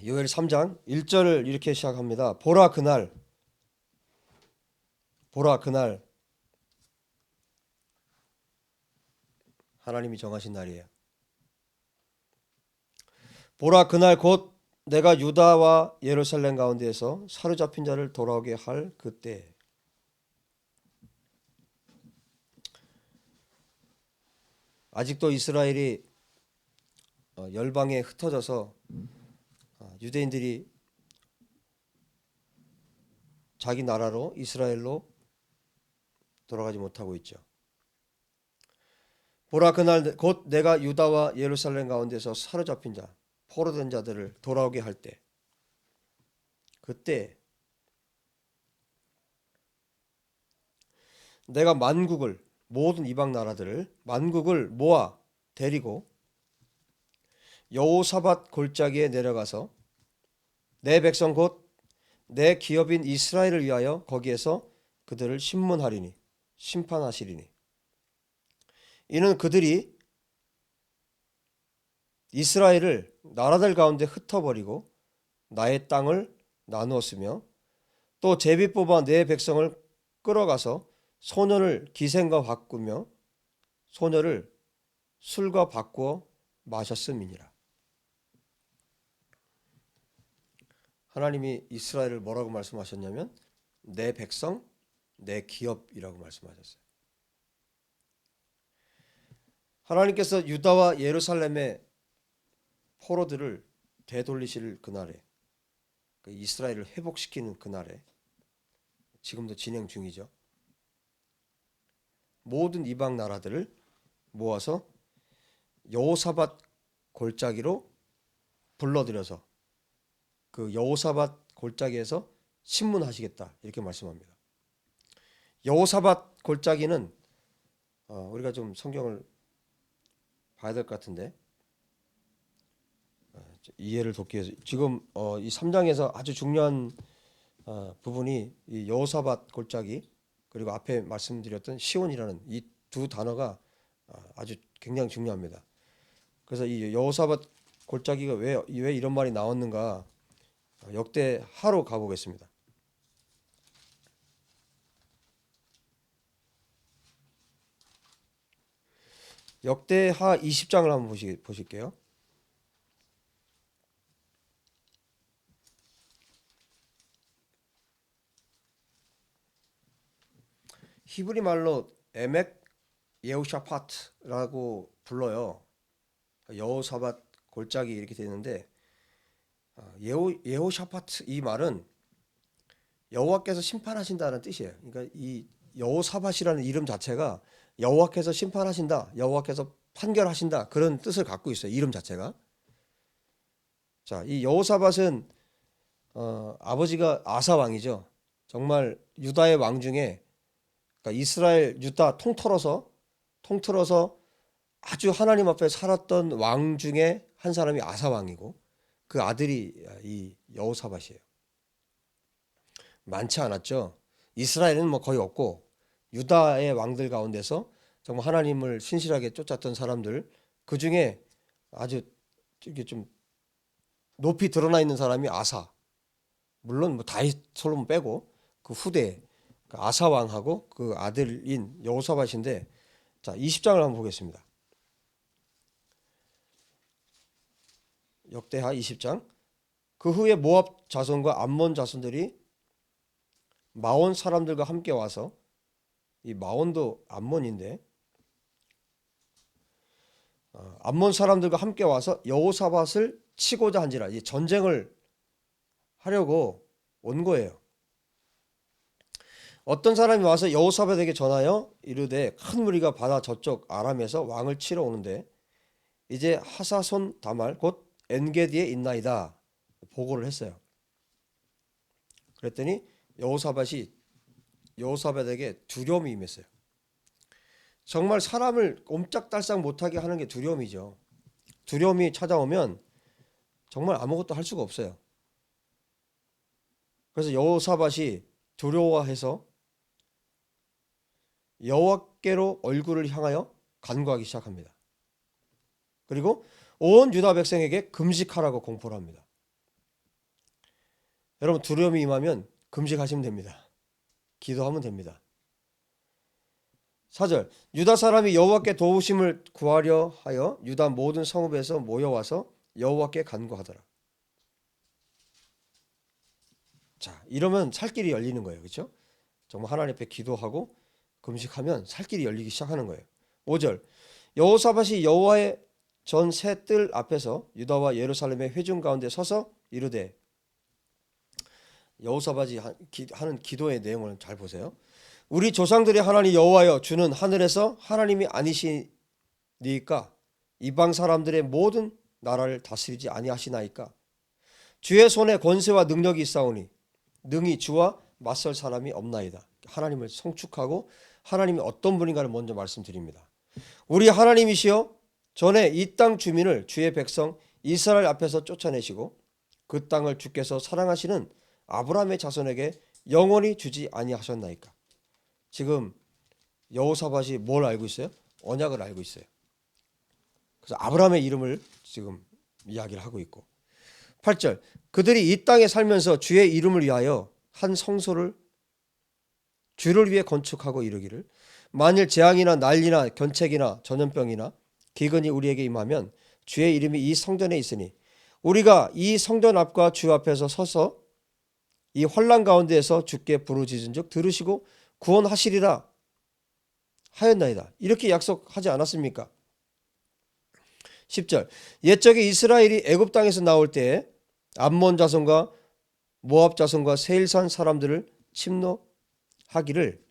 요엘 3장 1절을 이렇게 시작합니다. 보라 그날 하나님이 정하신 날이에요. 보라 그날 곧 내가 유다와 예루살렘 가운데에서 사로잡힌 자를 돌아오게 할 그때. 아직도 이스라엘이 열방에 흩어져서 유대인들이 자기 나라로 이스라엘로 돌아가지 못하고 있죠. 보라 그날 곧 내가 유다와 예루살렘 가운데서 사로잡힌 자 포로된 자들을 돌아오게 할 때, 그때 내가 만국을 모든 이방 나라들을 만국을 모아 데리고 여호사밧 골짜기에 내려가서 내 백성 곧 내 기업인 이스라엘을 위하여 거기에서 그들을 심문하리니 심판하시리니 이는 그들이 이스라엘을 나라들 가운데 흩어버리고 나의 땅을 나누었으며 또 제비 뽑아 내 백성을 끌어가서 소년을 기생과 바꾸며 소녀를 술과 바꾸어 마셨음이니라. 하나님이 이스라엘을 뭐라고 말씀하셨냐면 내 백성, 내 기업이라고 말씀하셨어요. 하나님께서 유다와 예루살렘의 포로들을 되돌리실 그날에, 이스라엘을 회복시키는 그날에 지금도 진행 중이죠. 모든 이방 나라들을 모아서 여호사밧 골짜기로 불러들여서 그 여호사밧 골짜기에서 심문하시겠다 이렇게 말씀합니다. 여호사밧 골짜기는 우리가 좀 성경을 봐야 될 것 같은데 이해를 돕기 위해서 지금 이 3장에서 아주 중요한 부분이 이 여호사밧 골짜기 그리고 앞에 말씀드렸던 시온이라는 이 두 단어가 아주 굉장히 중요합니다. 그래서 이 여호사밧 골짜기가 왜 이런 말이 나왔는가 역대하로 가보겠습니다. 역대하 20장을 한번 보실게요. 히브리 말로 에멕 예호샤파트라고 불러요. 여호사밧 골짜기 이렇게 되는데 예호샤파트 이 말은 여호와께서 심판하신다는 뜻이에요. 그러니까 이 여호사밧이라는 이름 자체가 여호와께서 심판하신다, 여호와께서 판결하신다 그런 뜻을 갖고 있어요. 이름 자체가. 자, 이 여호사밧은 아버지가 아사 왕이죠. 정말 유다의 왕 중에 그러니까 이스라엘 유다 통틀어서 아주 하나님 앞에 살았던 왕 중에 한 사람이 아사 왕이고 그 아들이 이 여호사밧이에요. 많지 않았죠. 이스라엘은 뭐 거의 없고 유다의 왕들 가운데서 정말 하나님을 신실하게 쫓았던 사람들 그 중에 아주 이게 좀 높이 드러나 있는 사람이 아사. 물론 뭐 다윗 솔로몬 빼고 그 후대 아사 왕하고 그 아들인 여호사밧인데 자 20장을 한번 보겠습니다. 역대하 20장. 그 후에 모압 자손과 암몬 자손들이 마온 사람들과 함께 와서 이 마온도 암몬인데 암몬 사람들과 함께 와서 여호사밧을 치고자 한지라 이 전쟁을 하려고 온 거예요. 어떤 사람이 와서 여호사밧에게 전하여 이르되 큰 무리가 바다 저쪽 아람에서 왕을 치러 오는데 이제 하사손 다말 곧 엔게디에 있나이다 보고를 했어요. 그랬더니 여호사밧에게 두려움이 임했어요. 정말 사람을 옴짝달싹 못하게 하는 게 두려움이죠. 두려움이 찾아오면 정말 아무것도 할 수가 없어요. 그래서 여호사밧이 두려워해서 여호와께로 얼굴을 향하여 간구하기 시작합니다. 그리고 온 유다 백성에게 금식하라고 공포를 합니다. 여러분 두려움이 임하면 금식하시면 됩니다. 기도하면 됩니다. 4절 유다 사람이 여호와께 도우심을 구하려 하여 유다 모든 성읍에서 모여와서 여호와께 간구하더라. 자, 이러면 살 길이 열리는 거예요. 그렇죠? 정말 하나님 앞에 기도하고 금식하면 살 길이 열리기 시작하는 거예요. 5절 여호사밧이 여호와의 전 세 뜰 앞에서 유다와 예루살렘의 회중 가운데 서서 이르되, 여호사밧이 하는 기도의 내용을 잘 보세요. 우리 조상들의 하나님 여호와여, 주는 하늘에서 하나님이 아니시니까 이방 사람들의 모든 나라를 다스리지 아니하시나이까. 주의 손에 권세와 능력이 있사오니 능히 주와 맞설 사람이 없나이다. 하나님을 송축하고 하나님이 어떤 분인가를 먼저 말씀드립니다. 우리 하나님이시여, 전에 이 땅 주민을 주의 백성 이스라엘 앞에서 쫓아내시고 그 땅을 주께서 사랑하시는 아브라함의 자손에게 영원히 주지 아니하셨나이까. 지금 여호사밧이 뭘 알고 있어요? 언약을 알고 있어요. 그래서 아브라함의 이름을 지금 이야기를 하고 있고, 8절 그들이 이 땅에 살면서 주의 이름을 위하여 한 성소를 주를 위해 건축하고 이르기를, 만일 재앙이나 난리나 견책이나 전염병이나 기근이 우리에게 임하면 주의 이름이 이 성전에 있으니 우리가 이 성전 앞과 주 앞에서 서서 이 환난 가운데에서 주께 부르짖은즉 들으시고 구원하시리라 하였나이다. 이렇게 약속하지 않았습니까? 10절 옛적에 이스라엘이 애굽 땅에서 나올 때에 암몬 자손과 모압 자손과 세일산 사람들을 침노하기를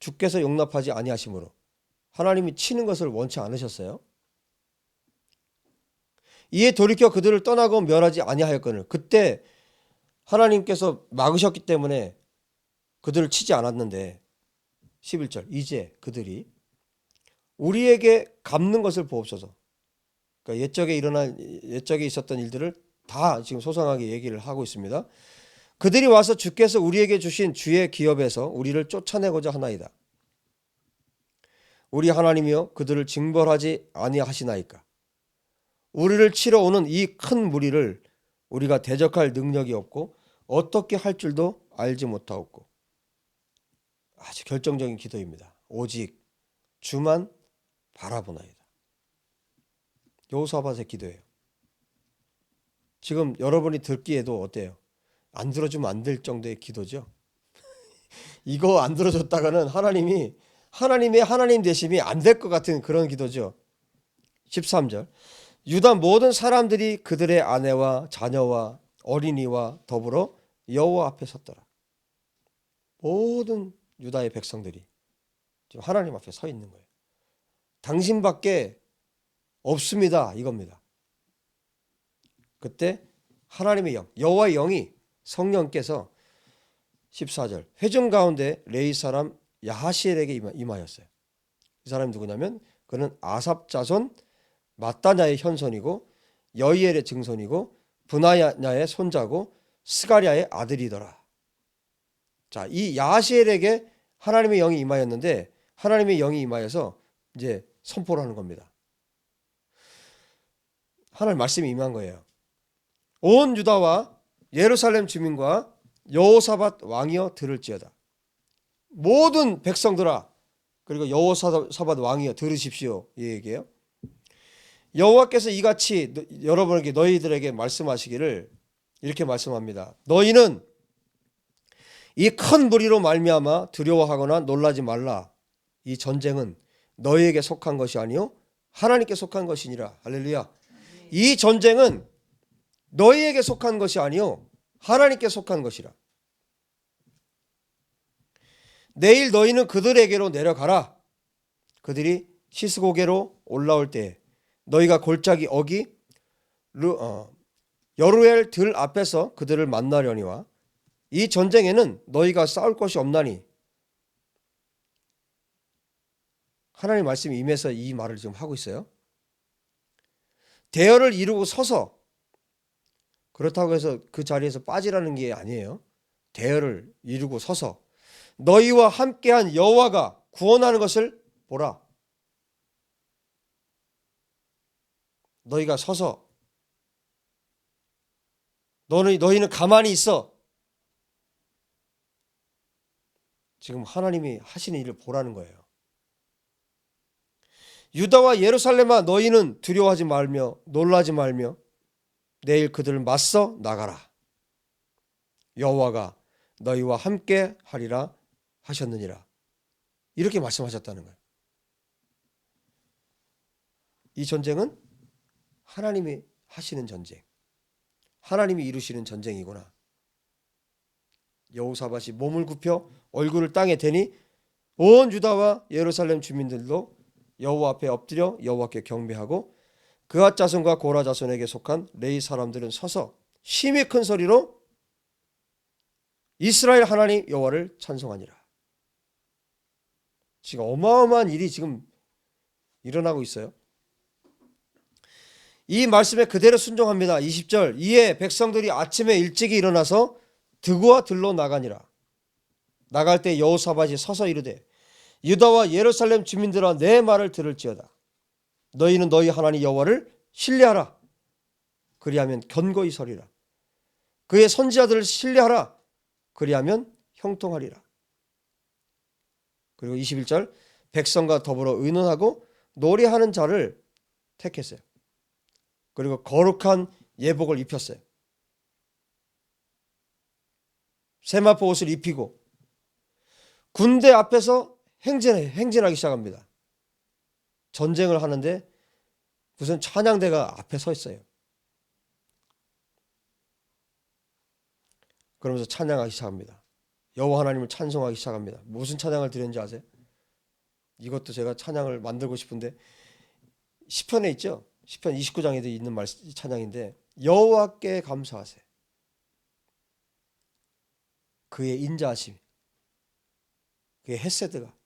주께서 용납하지 아니하심으로 하나님이 치는 것을 원치 않으셨어요. 이에 돌이켜 그들을 떠나고 멸하지 아니하였거늘 그때 하나님께서 막으셨기 때문에 그들을 치지 않았는데, 11절 이제 그들이 우리에게 갚는 것을 보옵소서. 그러니까 옛적에 있었던 일들을 다 지금 소상하게 얘기를 하고 있습니다. 그들이 와서 주께서 우리에게 주신 주의 기업에서 우리를 쫓아내고자 하나이다. 우리 하나님이여, 그들을 징벌하지 아니하시나이까. 우리를 치러 오는 이 큰 무리를 우리가 대적할 능력이 없고 어떻게 할 줄도 알지 못하옵고. 아주 결정적인 기도입니다. 오직 주만 바라보나이다. 여호사밧의 기도예요. 지금 여러분이 듣기에도 어때요? 안 들어주면 안 될 정도의 기도죠. 이거 안 들어줬다가는 하나님의 하나님 되심이 안 될 것 같은 그런 기도죠. 13절 유다 모든 사람들이 그들의 아내와 자녀와 어린이와 더불어 여호와 앞에 섰더라. 모든 유다의 백성들이 지금 하나님 앞에 서 있는 거예요. 당신밖에 없습니다, 이겁니다. 그때 하나님의 영, 여호와의 영이 성령께서 14절 회중 가운데 레위 사람 야하시엘에게 임하였어요. 이 사람이 누구냐면 그는 아삽 자손 마따냐의 현손이고 여이엘의 증손이고 브나야의 손자고 스가랴의 아들이더라. 자, 이 야하시엘에게 하나님의 영이 임하였는데 하나님의 영이 임하여서 이제 선포를 하는 겁니다. 하나님 말씀이 임한 거예요. 온 유다와 예루살렘 주민과 여호사밧 왕이여 들을지어다. 모든 백성들아, 그리고 여호사밧 왕이여 들으십시오. 이 얘기예요. 여호와께서 이같이 여러분에게 너희들에게 말씀하시기를 이렇게 말씀합니다. 너희는 이 큰 무리로 말미암아 두려워하거나 놀라지 말라. 이 전쟁은 너희에게 속한 것이 아니요 하나님께 속한 것이니라. 할렐루야. 이 전쟁은 너희에게 속한 것이 아니요 하나님께 속한 것이라. 내일 너희는 그들에게로 내려가라. 그들이 시스고게로 올라올 때 너희가 골짜기 어기 여루엘 들 앞에서 그들을 만나려니와 이 전쟁에는 너희가 싸울 것이 없나니. 하나님 말씀이 임해서 이 말을 지금 하고 있어요. 대열을 이루고 서서, 그렇다고 해서 그 자리에서 빠지라는 게 아니에요. 대열을 이루고 서서 너희와 함께한 여호와가 구원하는 것을 보라. 너희가 서서 너희는 가만히 있어. 지금 하나님이 하시는 일을 보라는 거예요. 유다와 예루살렘아 너희는 두려워하지 말며 놀라지 말며 내일 그들을 맞서 나가라. 여호와가 너희와 함께 하리라 하셨느니라. 이렇게 말씀하셨다는 거예요. 이 전쟁은 하나님이 하시는 전쟁, 하나님이 이루시는 전쟁이구나. 여호사밧이 몸을 굽혀 얼굴을 땅에 대니 온 유다와 예루살렘 주민들도 여호와 앞에 엎드려 여호와께 경배하고 그앗 자손과 고라 자손에게 속한 레위 사람들은 서서 심히 큰 소리로 이스라엘 하나님 여호와를 찬송하니라. 지금 어마어마한 일이 지금 일어나고 있어요. 이 말씀에 그대로 순종합니다. 20절 이에 백성들이 아침에 일찍이 일어나서 드구와 들로 나가니라. 나갈 때 여호사밧이 서서 이르되 유다와 예루살렘 주민들아 내 말을 들을지어다. 너희는 너희 하나님 여호와를 신뢰하라. 그리하면 견고히 서리라. 그의 선지자들을 신뢰하라. 그리하면 형통하리라. 그리고 21절 백성과 더불어 의논하고 노래하는 자를 택했어요. 그리고 거룩한 예복을 입혔어요. 세마포 옷을 입히고 군대 앞에서 행진하기 시작합니다. 전쟁을 하는데 무슨 찬양대가 앞에 서 있어요. 그러면서 찬양하기 시작합니다. 여호와 하나님을 찬송하기 시작합니다. 무슨 찬양을 드렸는지 아세요? 이것도 제가 찬양을 만들고 싶은데 시편에 있죠. 시편 29장에도 있는 찬양인데 여호와께 감사하세. 그의 인자하심, 그의 헤세드가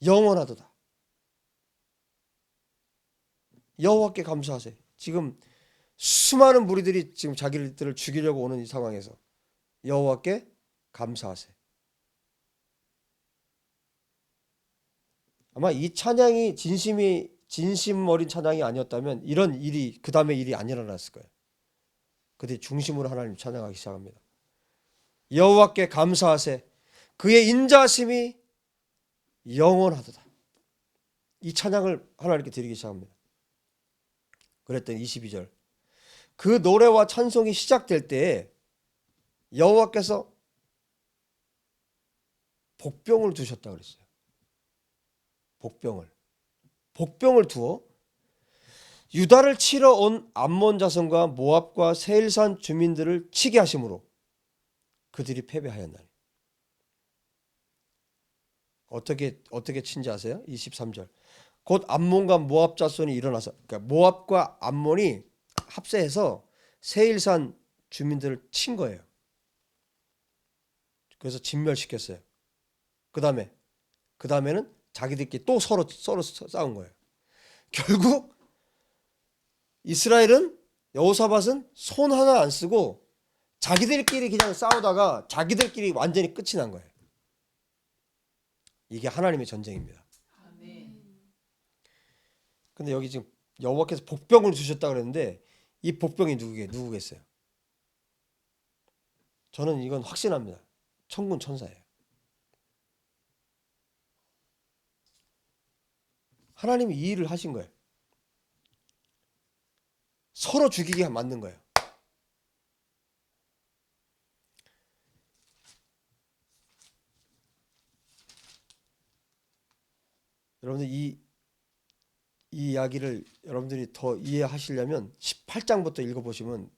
영원하도다. 여호와께 감사하세. 지금 수많은 무리들이 지금 자기들을 죽이려고 오는 이 상황에서 여호와께 감사하세. 아마 이 찬양이 진심 어린 찬양이 아니었다면 이런 일이 그 다음에 일이 안 일어났을 거예요. 그들이 중심으로 하나님 찬양하기 시작합니다. 여호와께 감사하세. 그의 인자하심이 영원하도다. 이 찬양을 하나님께 드리기 시작합니다. 그랬더니 22절 그 노래와 찬송이 시작될 때에 여호와께서 복병을 두셨다 그랬어요. 복병을 두어 유다를 치러 온 암몬 자손과 모압과 세일산 주민들을 치게 하심으로 그들이 패배하였나니. 어떻게 친지 아세요? 23절 곧 암몬과 모압 자손이 일어나서, 그러니까 모압과 암몬이 합세해서 세일산 주민들을 친 거예요. 그래서 진멸시켰어요. 그 다음에는 자기들끼리 또 서로 싸운 거예요. 결국 이스라엘은 여호사밧은 손 하나 안 쓰고 자기들끼리 그냥 싸우다가 자기들끼리 완전히 끝이 난 거예요. 이게 하나님의 전쟁입니다. 근데 여기 지금 여호와께서 복병을 주셨다 그랬는데 이 복병이 누구겠어요? 저는 이건 확신합니다. 천군 천사예요. 하나님이 이 일을 하신 거예요. 서로 죽이게 만든 거예요. 여러분들 이 이야기를 여러분들이 더 이해하시려면 18장부터 읽어보시면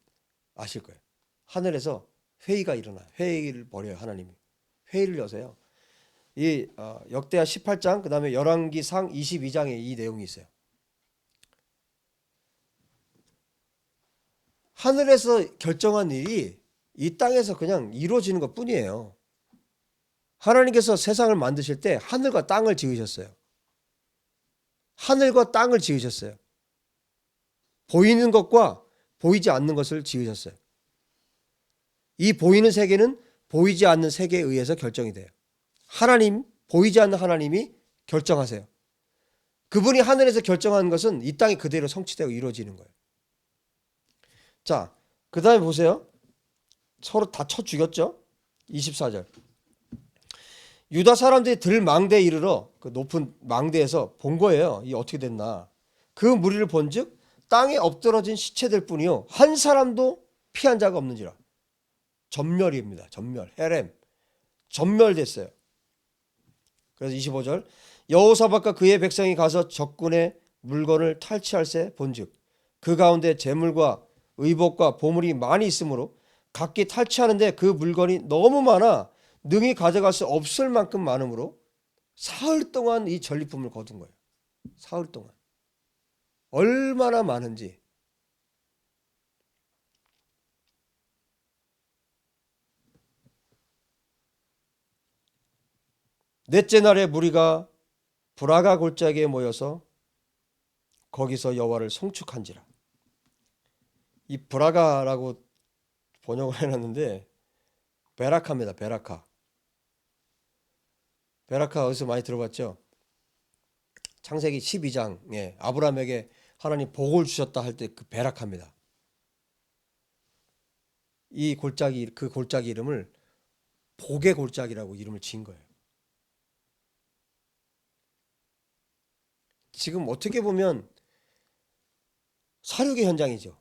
아실 거예요. 하늘에서 회의가 일어나요. 회의를 벌여요. 하나님이. 회의를 여세요. 이 역대하 18장 그 다음에 열왕기상 22장에 이 내용이 있어요. 하늘에서 결정한 일이 이 땅에서 그냥 이루어지는 것 뿐이에요. 하나님께서 세상을 만드실 때 하늘과 땅을 지으셨어요. 하늘과 땅을 지으셨어요. 보이는 것과 보이지 않는 것을 지으셨어요. 이 보이는 세계는 보이지 않는 세계에 의해서 결정이 돼요. 하나님, 보이지 않는 하나님이 결정하세요. 그분이 하늘에서 결정한 것은 이 땅이 그대로 성취되고 이루어지는 거예요. 자, 그 다음에 보세요. 서로 다 쳐 죽였죠? 24절. 유다 사람들이 들망대에 이르러 그 높은 망대에서 본 거예요. 이 어떻게 됐나. 그 무리를 본즉 땅에 엎드러진 시체들 뿐이요 한 사람도 피한 자가 없는지라. 전멸입니다. 전멸. 헤렘. 전멸됐어요. 그래서 25절 여호사밧과 그의 백성이 가서 적군의 물건을 탈취할세 본즉 그 가운데 재물과 의복과 보물이 많이 있으므로 각기 탈취하는데 그 물건이 너무 많아 능히 가져갈 수 없을 만큼 많으므로 사흘 동안 이 전리품을 거둔 거예요. 사흘 동안. 얼마나 많은지. 넷째 날에 무리가 브라가 골짜기에 모여서 거기서 여호와를 송축한지라. 이 브라가라고 번역을 해놨는데 베라카입니다. 베라카. 베라카 어디서 많이 들어봤죠? 창세기 12장에 아브라함에게 하나님 복을 주셨다 할 때 그 베라카입니다. 이 골짜기 그 골짜기 이름을 복의 골짜기라고 이름을 지은 거예요. 지금 어떻게 보면 사륙의 현장이죠.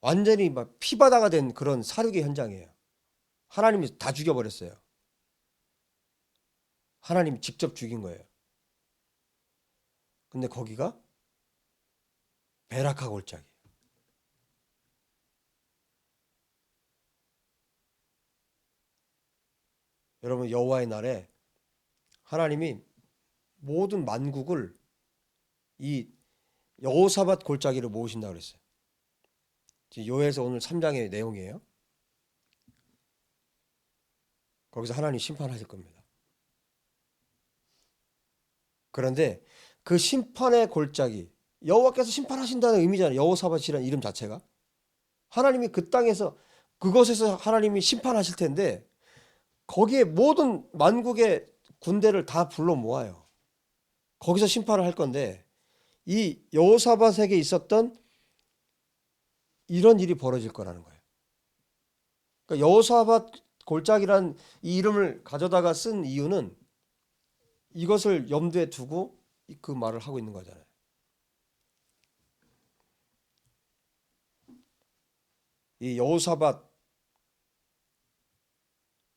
완전히 막 피바다가 된 그런 사륙의 현장이에요. 하나님이 다 죽여버렸어요. 하나님이 직접 죽인 거예요. 근데 거기가 베라카 골짜기. 여러분 여호와의 날에 하나님이 모든 만국을 이 여호사밧 골짜기로 모으신다고 그랬어요. 요에서 오늘 3장의 내용이에요. 거기서 하나님 심판하실 겁니다. 그런데 그 심판의 골짜기 여호와께서 심판하신다는 의미잖아요. 여호사밧이라는 이름 자체가 하나님이 그 땅에서 그곳에서 하나님이 심판하실 텐데 거기에 모든 만국의 군대를 다 불러 모아요. 거기서 심판을 할 건데 이 여호사밧에게 있었던 이런 일이 벌어질 거라는 거예요. 그러니까 여호사밧 골짜기란 이 이름을 가져다가 쓴 이유는 이것을 염두에 두고 그 말을 하고 있는 거잖아요. 이 여호사밧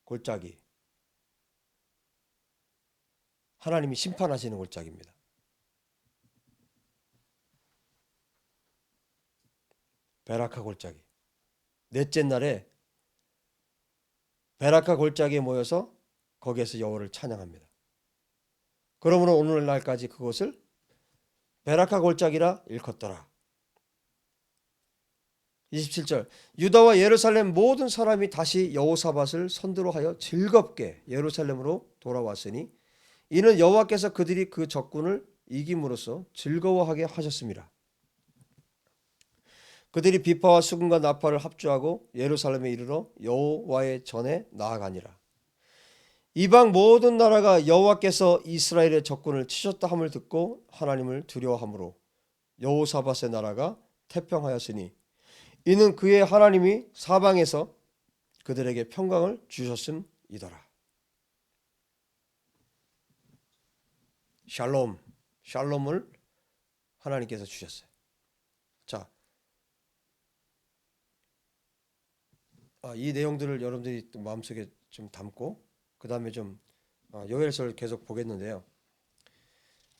골짜기 하나님이 심판하시는 골짜기입니다. 베라카 골짜기 넷째 날에 베라카 골짜기에 모여서 거기에서 여호와를 찬양합니다. 그러므로 오늘날까지 그것을 베라카 골짜기라 일컫더라. 27절 유다와 예루살렘 모든 사람이 다시 여호사밧을 선두로 하여 즐겁게 예루살렘으로 돌아왔으니 이는 여호와께서 그들이 그 적군을 이김으로써 즐거워하게 하셨습니다. 그들이 비파와 수금과 나팔을 합주하고 예루살렘에 이르러 여호와의 전에 나아가니라. 이방 모든 나라가 여호와께서 이스라엘의 적군을 치셨다 함을 듣고 하나님을 두려워하므로 여호사밧의 나라가 태평하였으니 이는 그의 하나님이 사방에서 그들에게 평강을 주셨음이더라. 샬롬, 샬롬을 하나님께서 주셨어요. 자, 이 내용들을 여러분들이 마음속에 좀 담고 그 다음에 좀 요엘서를 계속 보겠는데요.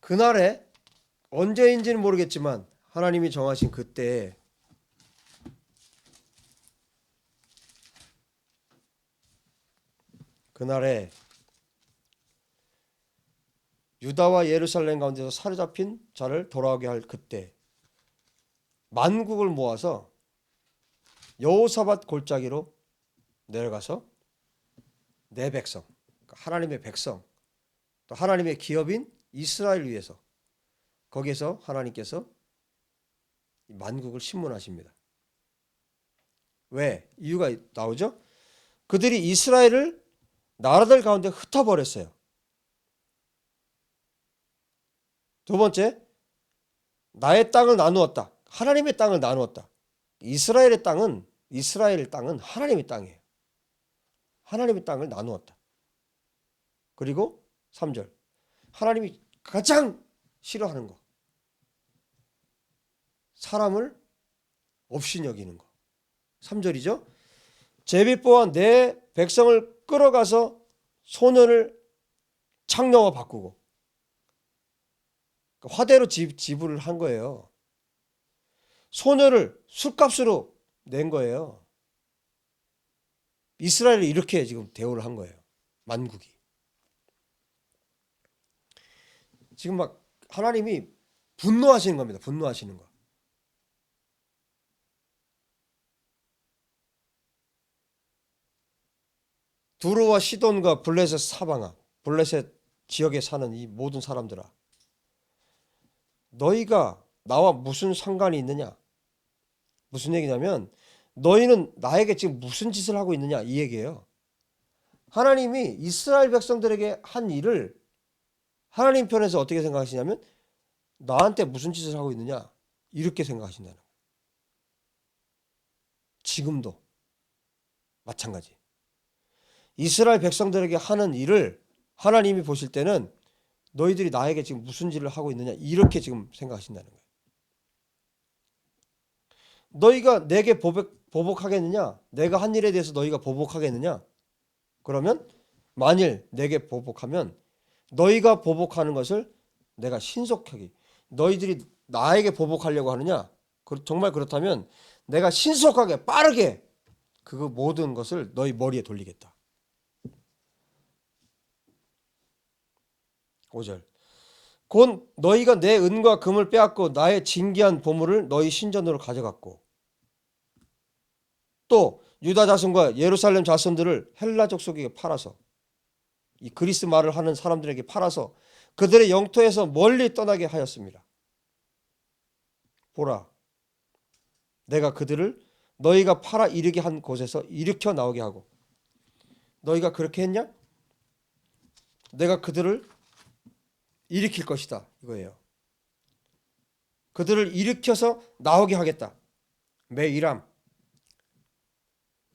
그날에 언제인지는 모르겠지만 하나님이 정하신 그때에 그날에 유다와 예루살렘 가운데서 사로잡힌 자를 돌아오게 할 그때 만국을 모아서 여호사밧 골짜기로 내려가서 내 백성, 하나님의 백성, 또 하나님의 기업인 이스라엘 위해서 거기에서 하나님께서 만국을 심문하십니다. 왜? 이유가 나오죠? 그들이 이스라엘을 나라들 가운데 흩어버렸어요. 두 번째, 나의 땅을 나누었다. 하나님의 땅을 나누었다. 이스라엘 땅은 하나님의 땅이에요. 하나님의 땅을 나누었다. 그리고 3절. 하나님이 가장 싫어하는 거. 사람을 없이 여기는 거. 3절이죠. 제비뽀와 내 백성을 끌어가서 소년을 창녀와 바꾸고 화대로 지불을 한 거예요. 소녀를 술값으로 낸 거예요. 이스라엘을 이렇게 지금 대우를 한 거예요. 만국이. 지금 막 하나님이 분노하시는 겁니다. 분노하시는 거. 두로와 시돈과 블레셋 사방아, 블레셋 지역에 사는 이 모든 사람들아, 너희가 나와 무슨 상관이 있느냐? 무슨 얘기냐면 너희는 나에게 지금 무슨 짓을 하고 있느냐 이 얘기예요. 하나님이 이스라엘 백성들에게 한 일을 하나님 편에서 어떻게 생각하시냐면 나한테 무슨 짓을 하고 있느냐 이렇게 생각하신다는 거예요. 지금도 마찬가지. 이스라엘 백성들에게 하는 일을 하나님이 보실 때는 너희들이 나에게 지금 무슨 일을 하고 있느냐 이렇게 지금 생각하신다는 거예요. 너희가 내게 보복하겠느냐? 내가 한 일에 대해서 너희가 보복하겠느냐? 그러면 만일 내게 보복하면 너희가 보복하는 것을 내가 신속하게, 너희들이 나에게 보복하려고 하느냐? 정말 그렇다면 내가 신속하게 빠르게 그 모든 것을 너희 머리에 돌리겠다. 5절. 곧 너희가 내 은과 금을 빼앗고 나의 진귀한 보물을 너희 신전으로 가져갔고 또 유다 자손과 예루살렘 자손들을 헬라 족속에게 팔아서 이 그리스 말을 하는 사람들에게 팔아서 그들의 영토에서 멀리 떠나게 하였습니다. 보라, 내가 그들을 너희가 팔아 이르게 한 곳에서 일으켜 나오게 하고 너희가 그렇게 했냐? 내가 그들을 일으킬 것이다 이거예요. 그들을 일으켜서 나오게 하겠다. 메이람.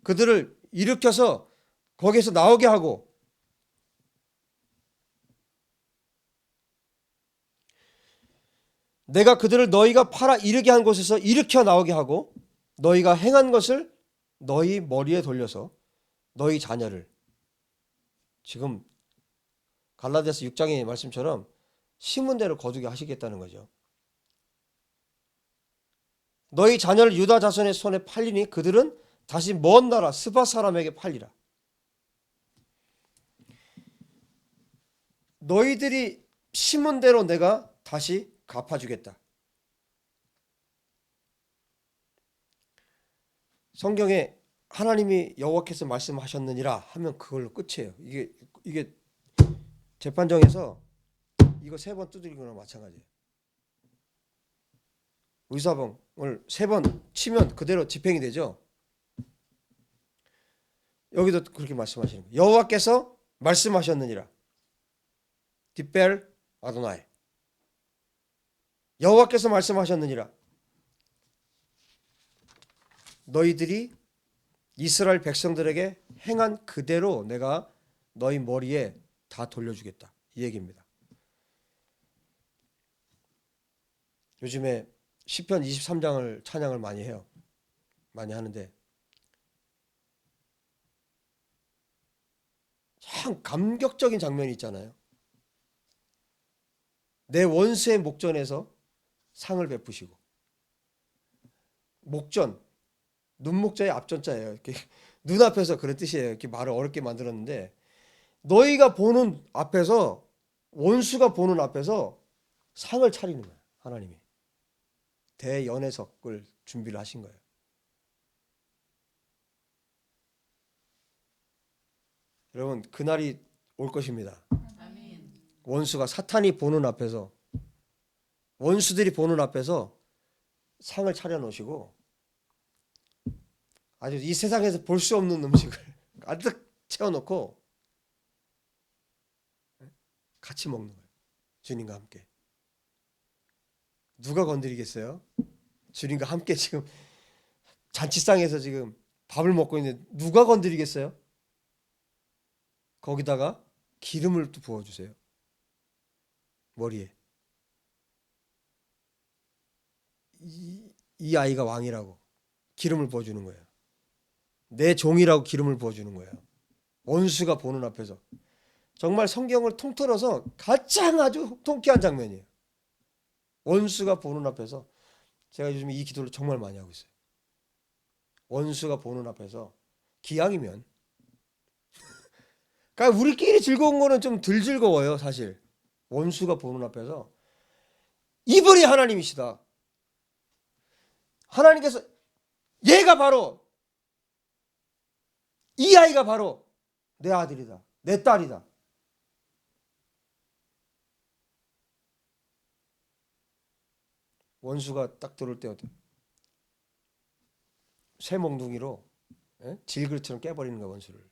그들을 일으켜서 거기에서 나오게 하고 내가 그들을 너희가 팔아 이르게 한 곳에서 일으켜 나오게 하고 너희가 행한 것을 너희 머리에 돌려서 너희 자녀를 지금 갈라디아서 6장의 말씀처럼 심은 대로 거두게 하시겠다는 거죠. 너희 자녀를 유다 자손의 손에 팔리니 그들은 다시 먼 나라 스바 사람에게 팔리라. 너희들이 심은 대로 내가 다시 갚아주겠다. 성경에 하나님이 여호와께서 말씀하셨느니라 하면 그걸로 끝이에요. 이게 재판정에서 이거 3번 두드리는 거랑 마찬가지예요. 의사봉을 3번 치면 그대로 집행이 되죠. 여기도 그렇게 말씀하시는 거예요. 여호와께서 말씀하셨느니라. 디벨 아도나이. 여호와께서 말씀하셨느니라. 너희들이 이스라엘 백성들에게 행한 그대로 내가 너희 머리에 다 돌려주겠다. 이 얘기입니다. 요즘에 시편 23장을 찬양을 많이 해요. 많이 하는데 참 감격적인 장면이 있잖아요. 내 원수의 목전에서 상을 베푸시고 목전, 눈목자의 앞전자예요. 이렇게 눈앞에서 그런 뜻이에요. 이렇게 말을 어렵게 만들었는데 너희가 보는 앞에서 원수가 보는 앞에서 상을 차리는 거예요. 하나님이. 대연회석을 준비를 하신 거예요. 여러분 그날이 올 것입니다. 아멘. 원수가 사탄이 보는 앞에서 원수들이 보는 앞에서 상을 차려놓으시고 아주 이 세상에서 볼 수 없는 음식을 가득 채워놓고 같이 먹는 거예요. 주님과 함께. 누가 건드리겠어요? 주님과 함께 지금 잔치상에서 지금 밥을 먹고 있는데 누가 건드리겠어요? 거기다가 기름을 또 부어주세요. 머리에. 이 아이가 왕이라고 기름을 부어주는 거예요. 내 종이라고 기름을 부어주는 거예요. 원수가 보는 앞에서. 정말 성경을 통틀어서 가장 아주 통쾌한 장면이에요. 원수가 보는 앞에서. 제가 요즘 이 기도를 정말 많이 하고 있어요. 원수가 보는 앞에서. 기왕이면. 그러니까 우리끼리 즐거운 거는 좀 덜 즐거워요, 사실. 원수가 보는 앞에서. 이분이 하나님이시다. 하나님께서 얘가 바로, 이 아이가 바로 내 아들이다. 내 딸이다. 원수가 딱 들어올 때 어때? 쇠몽둥이로 질그릇처럼 깨버리는 거야, 원수를.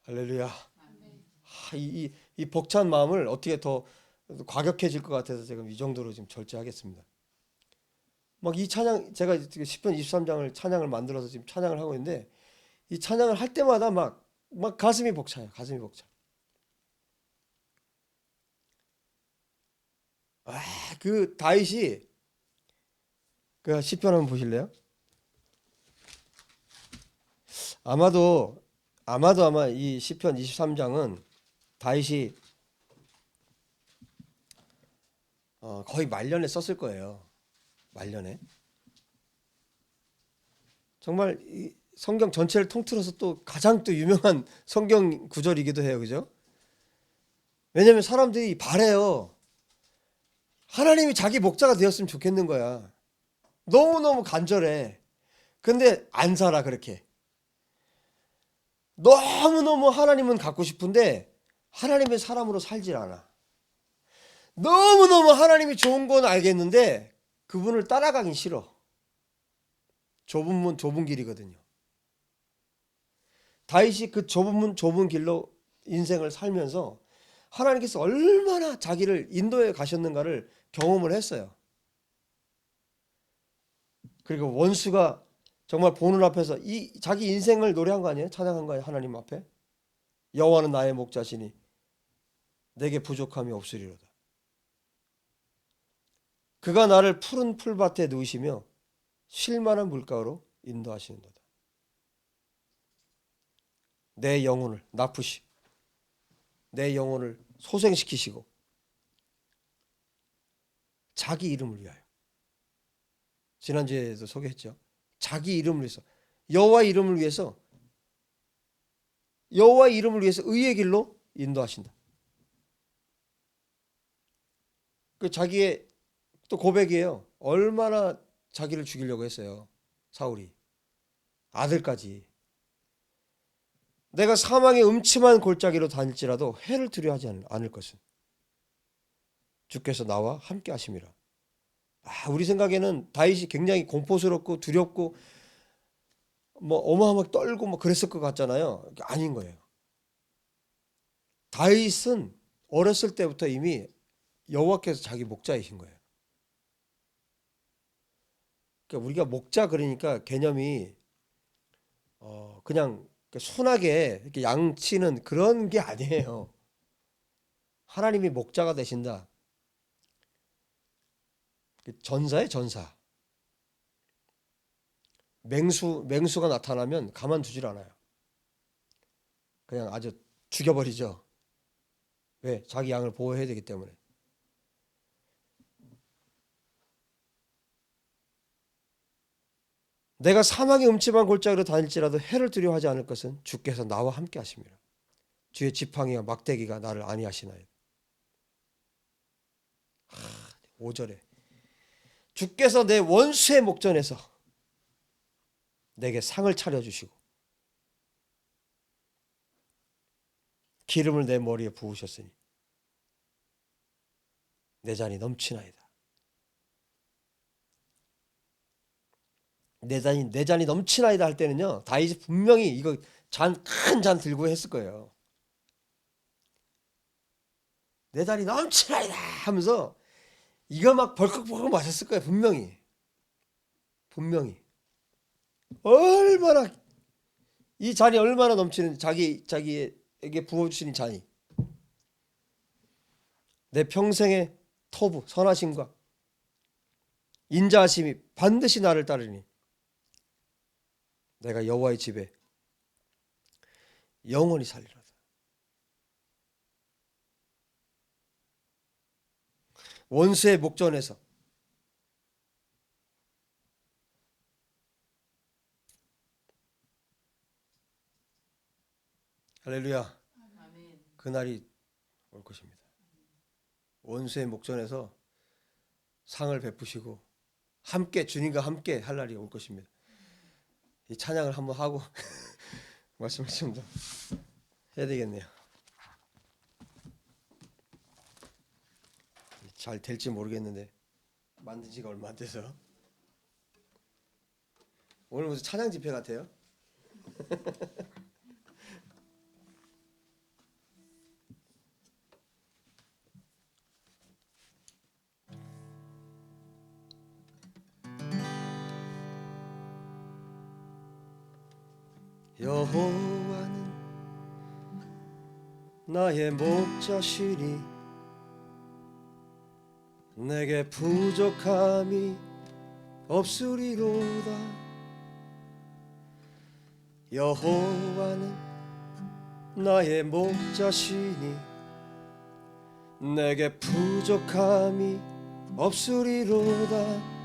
할렐루야. 이 벅찬 마음을 어떻게 더 과격해질 것 같아서 제가 이 정도로 지금 절제하겠습니다. 막 이 찬양, 제가 시편 23장을 찬양을 만들어서 지금 찬양을 하고 있는데, 이 찬양을 할 때마다 막 가슴이 벅차요. 가슴이 벅차. 그 다윗이 그 시편 한번 보실래요? 아마 이 시편 23장은 다윗이 거의 말년에 썼을 거예요. 말년에. 정말 이 성경 전체를 통틀어서 또 가장 또 유명한 성경 구절이기도 해요. 그죠? 왜냐면 사람들이 바래요. 하나님이 자기 목자가 되었으면 좋겠는 거야. 너무너무 간절해. 근데 안 살아, 그렇게. 너무너무 하나님은 갖고 싶은데 하나님의 사람으로 살질 않아. 너무너무 하나님이 좋은 건 알겠는데 그분을 따라가긴 싫어. 좁은 문 좁은 길이거든요. 다윗이 그 좁은 문 좁은 길로 인생을 살면서 하나님께서 얼마나 자기를 인도해 가셨는가를 경험을 했어요. 그리고 원수가 정말 보는 앞에서 이 자기 인생을 노래한 거 아니에요? 찬양한 거예요, 하나님 앞에. 여호와는 나의 목자시니 내게 부족함이 없으리로다. 그가 나를 푸른 풀밭에 누우시며 쉴 만한 물가로 인도하시는도다. 내 영혼을 나쁘시, 내 영혼을 소생시키시고 자기 이름을 위하여. 지난주에도 소개했죠. 자기 이름을 위해서, 여호와 이름을 위해서, 여호와 이름을 위해서 의의 길로 인도하신다. 그 자기의 또 고백이에요. 얼마나 자기를 죽이려고 했어요, 사울이. 아들까지. 내가 사망의 음침한 골짜기로 다닐지라도 해를 두려워하지 않을 것은 주께서 나와 함께 하심이라. 우리 생각에는 다윗이 굉장히 공포스럽고 두렵고 뭐 어마어마하게 떨고 뭐 그랬을 것 같잖아요. 아닌 거예요. 다윗은 어렸을 때부터 이미 여호와께서 자기 목자이신 거예요. 그러니까 우리가 목자 그러니까 개념이 그냥 순하게 이렇게 양치는 그런 게 아니에요. 하나님이 목자가 되신다. 전사예요, 전사. 맹수가 나타나면 가만두질 않아요. 그냥 아주 죽여버리죠. 왜? 자기 양을 보호해야 되기 때문에. 내가 사망의 음침한 골짜기로 다닐지라도 해를 두려워하지 않을 것은 주께서 나와 함께 하십니다. 주의 지팡이와 막대기가 나를 안위하시나이다. 5절에 주께서 내 원수의 목전에서 내게 상을 차려주시고 기름을 내 머리에 부으셨으니 내 잔이 넘치나이다. 내 잔이 넘치나이다 할 때는요, 다윗이 분명히 이거 큰 잔 들고 했을 거예요. 내 잔이 넘치나이다 하면서 이거 막 벌컥벌컥 마셨을 거예요. 분명히 얼마나 이 잔이 얼마나 넘치는 자기에게 부어주시는 잔이 내 평생의 토부 선하심과 인자하심이 반드시 나를 따르니 내가 여호와의 집에 영원히 살리로다. 원수의 목전에서 할렐루야. 그날이 올 것입니다. 원수의 목전에서 상을 베푸시고 함께 주님과 함께 할 날이 올 것입니다. 이 찬양을 한번 하고 말씀을 좀 더 해야 되겠네요. 잘 될지 모르겠는데 만든 지가 얼마 안 돼서 오늘 무슨 찬양 집회 같아요? 여호와는 나의 목자시니 내게 부족함이 없으리로다. 여호와는 나의 목자시니 내게 부족함이 없으리로다.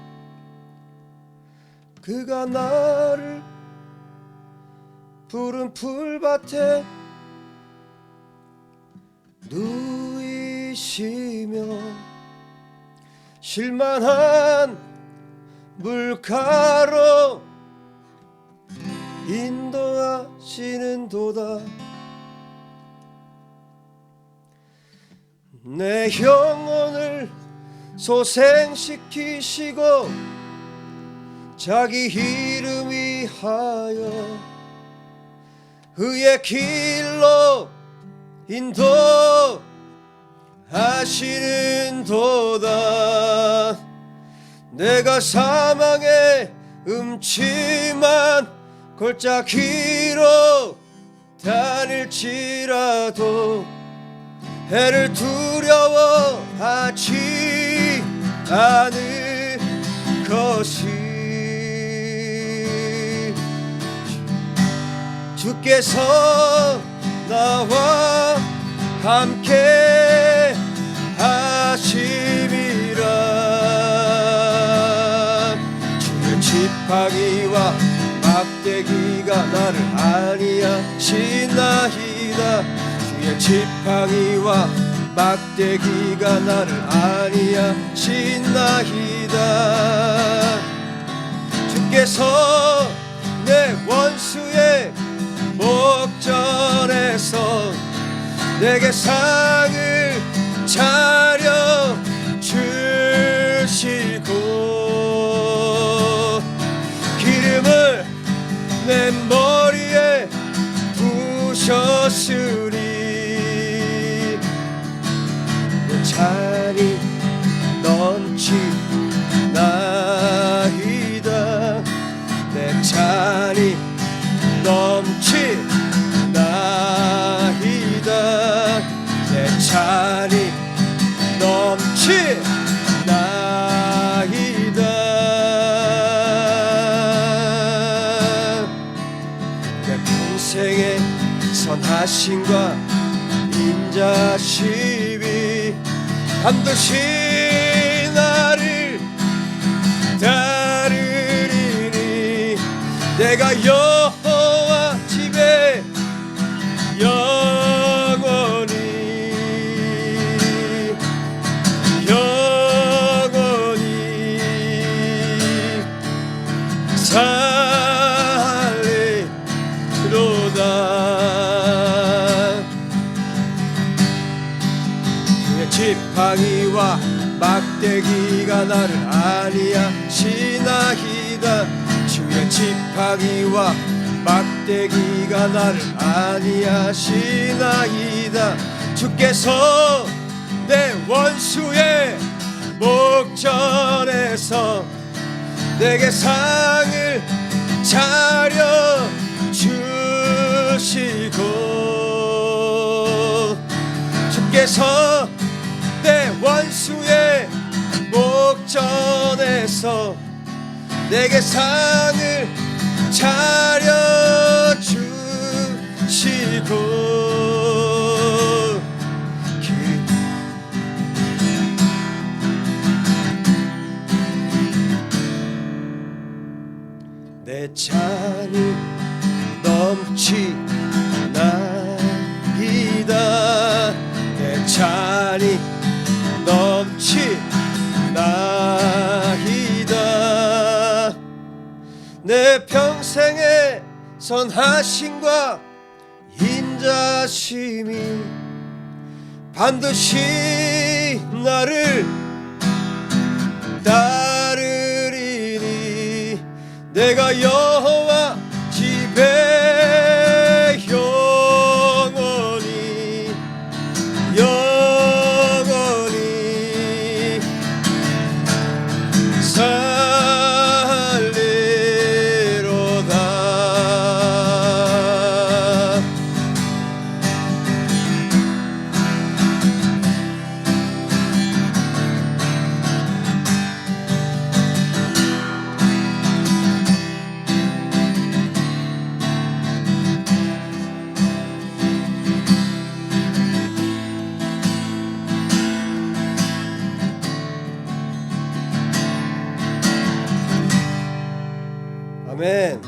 그가 나를 푸른 풀밭에 누이시며 실만한 물가로 인도하시는 도다. 내 영혼을 소생시키시고 자기 이름 위하여 그의 길로 인도하시는 도다. 내가 사망의 음침한 골짜기로 다닐지라도 해를 두려워하지 않을 것이 주께서 나와 함께 하심이라. 주의 지팡이와 막대기가 나를 안위하시나이다. 주의 지팡이와 막대기가 나를 안위하시나이다. 주께서 내 원수의 목전에서 내게 상을 차려 주시고 기름을 내 머리에 부으셨으니 내 잔이 넘치나이다. 내 잔이 넘치나이다. 내 잔이 넘치나이다. 내 평생의 선하심과 인자심이 반드시 나를 따르리니 내가 여호와 집에 영원히 살리로다. 주의 지팡이와 막대기가 나를 안위하시나이다. 주의 지팡이와 막대기가 나를 안위하시나이다. 주께서 내 원수의 목전에서 내게 상을 차려 주시고 주께서 내 원수의 목전에서 내게 상을 차려주시고 내 잔이 넘치나이다. 내 잔이 넘치나이다. 내 평생의 선하심과 인자심이 반드시 나를 따르리니 내가 여호와 집에 영원히 살리로다. 아멘.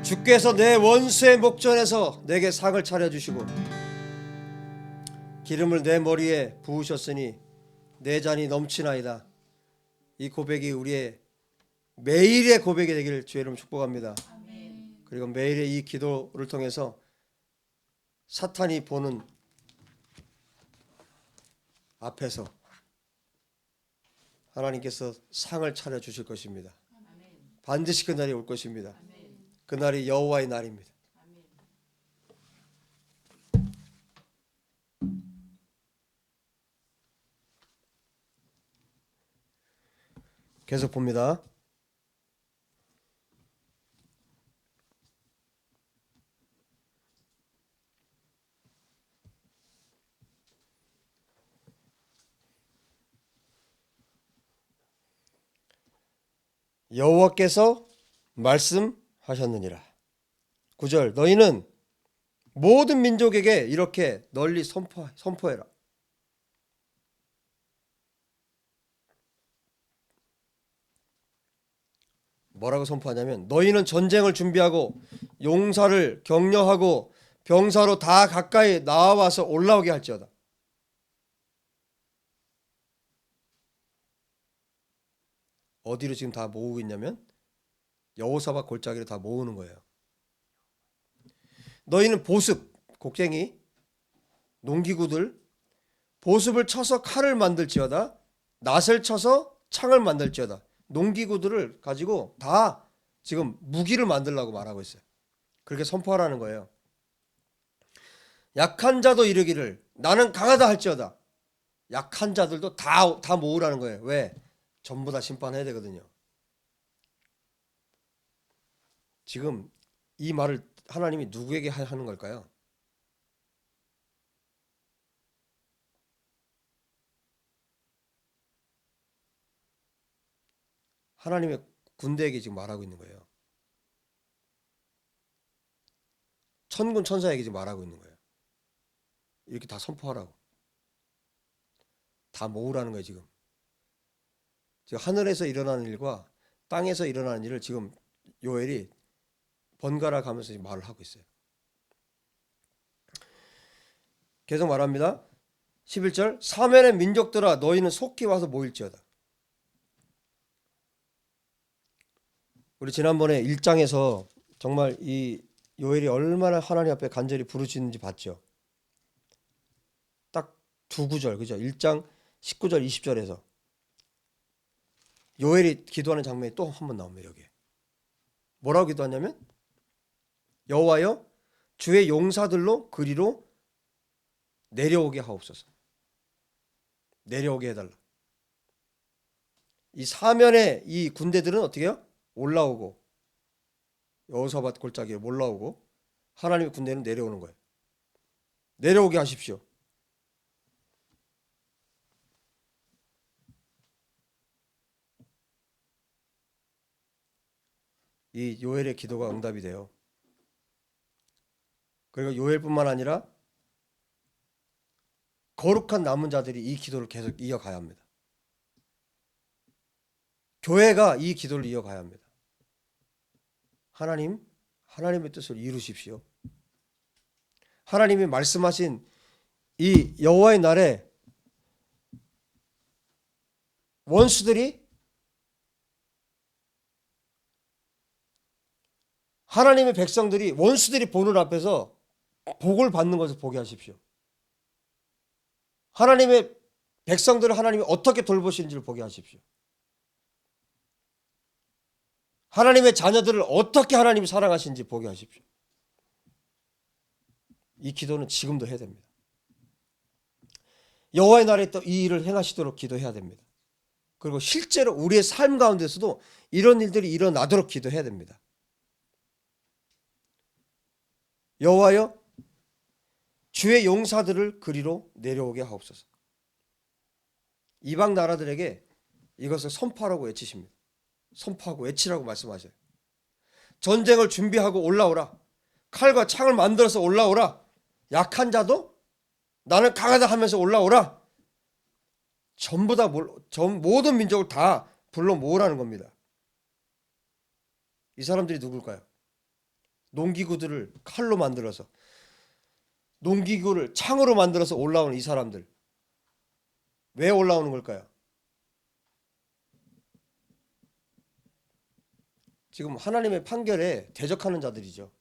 주께서 내 원수의 목전에서 내게 상을 차려주시고 기름을 내 머리에 부으셨으니 내 잔이 넘치나이다. 이 고백이 우리의 매일의 고백이 되기를 주의 이름 축복합니다. 그리고 매일의 이 기도를 통해서 사탄이 보는 앞에서 하나님께서 상을 차려주실 것입니다. 반드시 그날이 올 것입니다. 그날이 여호와의 날입니다. 계속 봅니다. 여호와께서 말씀하셨느니라. 9절 너희는 모든 민족에게 이렇게 널리 선포해라. 뭐라고 선포하냐면 너희는 전쟁을 준비하고 용사를 격려하고 병사로 다 가까이 나와서 올라오게 할지어다. 어디로 지금 다 모으고 있냐면 여호사밧 골짜기로 다 모으는 거예요. 너희는 보습, 곡괭이, 농기구들, 보습을 쳐서 칼을 만들지어다. 낫을 쳐서 창을 만들지어다. 농기구들을 가지고 다 지금 무기를 만들라고 말하고 있어요. 그렇게 선포하라는 거예요. 약한 자도 이르기를 나는 강하다 할지어다. 약한 자들도 다 모으라는 거예요. 왜? 전부 다 심판해야 되거든요. 지금 이 말을 하나님이 누구에게 하는 걸까요? 하나님의 군대에게 지금 말하고 있는 거예요. 천군 천사에게 지금 말하고 있는 거예요. 이렇게 다 선포하라고. 다 모으라는 거예요. 지금 하늘에서 일어나는 일과 땅에서 일어나는 일을 지금 요엘이 번갈아 가면서 말을 하고 있어요. 계속 말합니다. 11절 사면의 민족들아 너희는 속히 와서 모일지어다. 우리 지난번에 1장에서 정말 이 요엘이 얼마나 하나님 앞에 간절히 부르짖는지 봤죠. 딱 두 구절, 그죠? 1장 19절 20절에서 요엘이 기도하는 장면이 또 한 번 나옵니다. 여기에 뭐라고 기도하냐면 여호와여 주의 용사들로 그리로 내려오게 하옵소서. 내려오게 해달라. 이 사면의 이 군대들은 어떻게 해요? 올라오고 여호사밧 골짜기에 올라오고 하나님의 군대는 내려오는 거예요. 내려오게 하십시오. 이 요엘의 기도가 응답이 돼요. 그리고 요엘뿐만 아니라 거룩한 남은 자들이 이 기도를 계속 이어가야 합니다. 교회가 이 기도를 이어가야 합니다. 하나님의 뜻을 이루십시오. 하나님이 말씀하신 이 여호와의 날에 원수들이 하나님의 백성들이 원수들이 보는 앞에서 복을 받는 것을 보게 하십시오. 하나님의 백성들을 하나님이 어떻게 돌보시는지를 보게 하십시오. 하나님의 자녀들을 어떻게 하나님이 사랑하시는지 보게 하십시오. 이 기도는 지금도 해야 됩니다. 여호와의 날에 또 이 일을 행하시도록 기도해야 됩니다. 그리고 실제로 우리의 삶 가운데서도 이런 일들이 일어나도록 기도해야 됩니다. 여호와여, 주의 용사들을 그리로 내려오게 하옵소서. 이방 나라들에게 이것을 선포하라고 외치십니다. 선포하고 외치라고 말씀하셔요. 전쟁을 준비하고 올라오라. 칼과 창을 만들어서 올라오라. 약한 자도 나는 강하다 하면서 올라오라. 전부 다 모든 민족을 다 불러 모으라는 겁니다. 이 사람들이 누굴까요? 농기구들을 칼로 만들어서, 농기구를 창으로 만들어서 올라오는 이 사람들. 왜 올라오는 걸까요? 지금 하나님의 판결에 대적하는 자들이죠.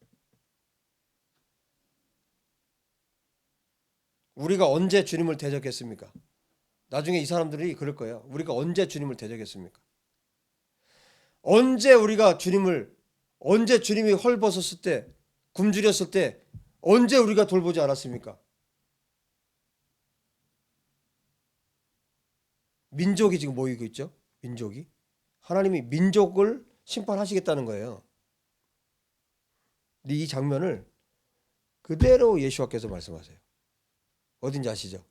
우리가 언제 주님을 대적했습니까? 나중에 이 사람들이 그럴 거예요. 우리가 언제 주님을 대적했습니까? 언제 주님이 헐벗었을 때, 굶주렸을 때, 언제 우리가 돌보지 않았습니까? 민족이 지금 모이고 있죠. 민족이. 하나님이 민족을 심판하시겠다는 거예요. 근데 이 장면을 그대로 예수와께서 말씀하세요. 어딘지 아시죠?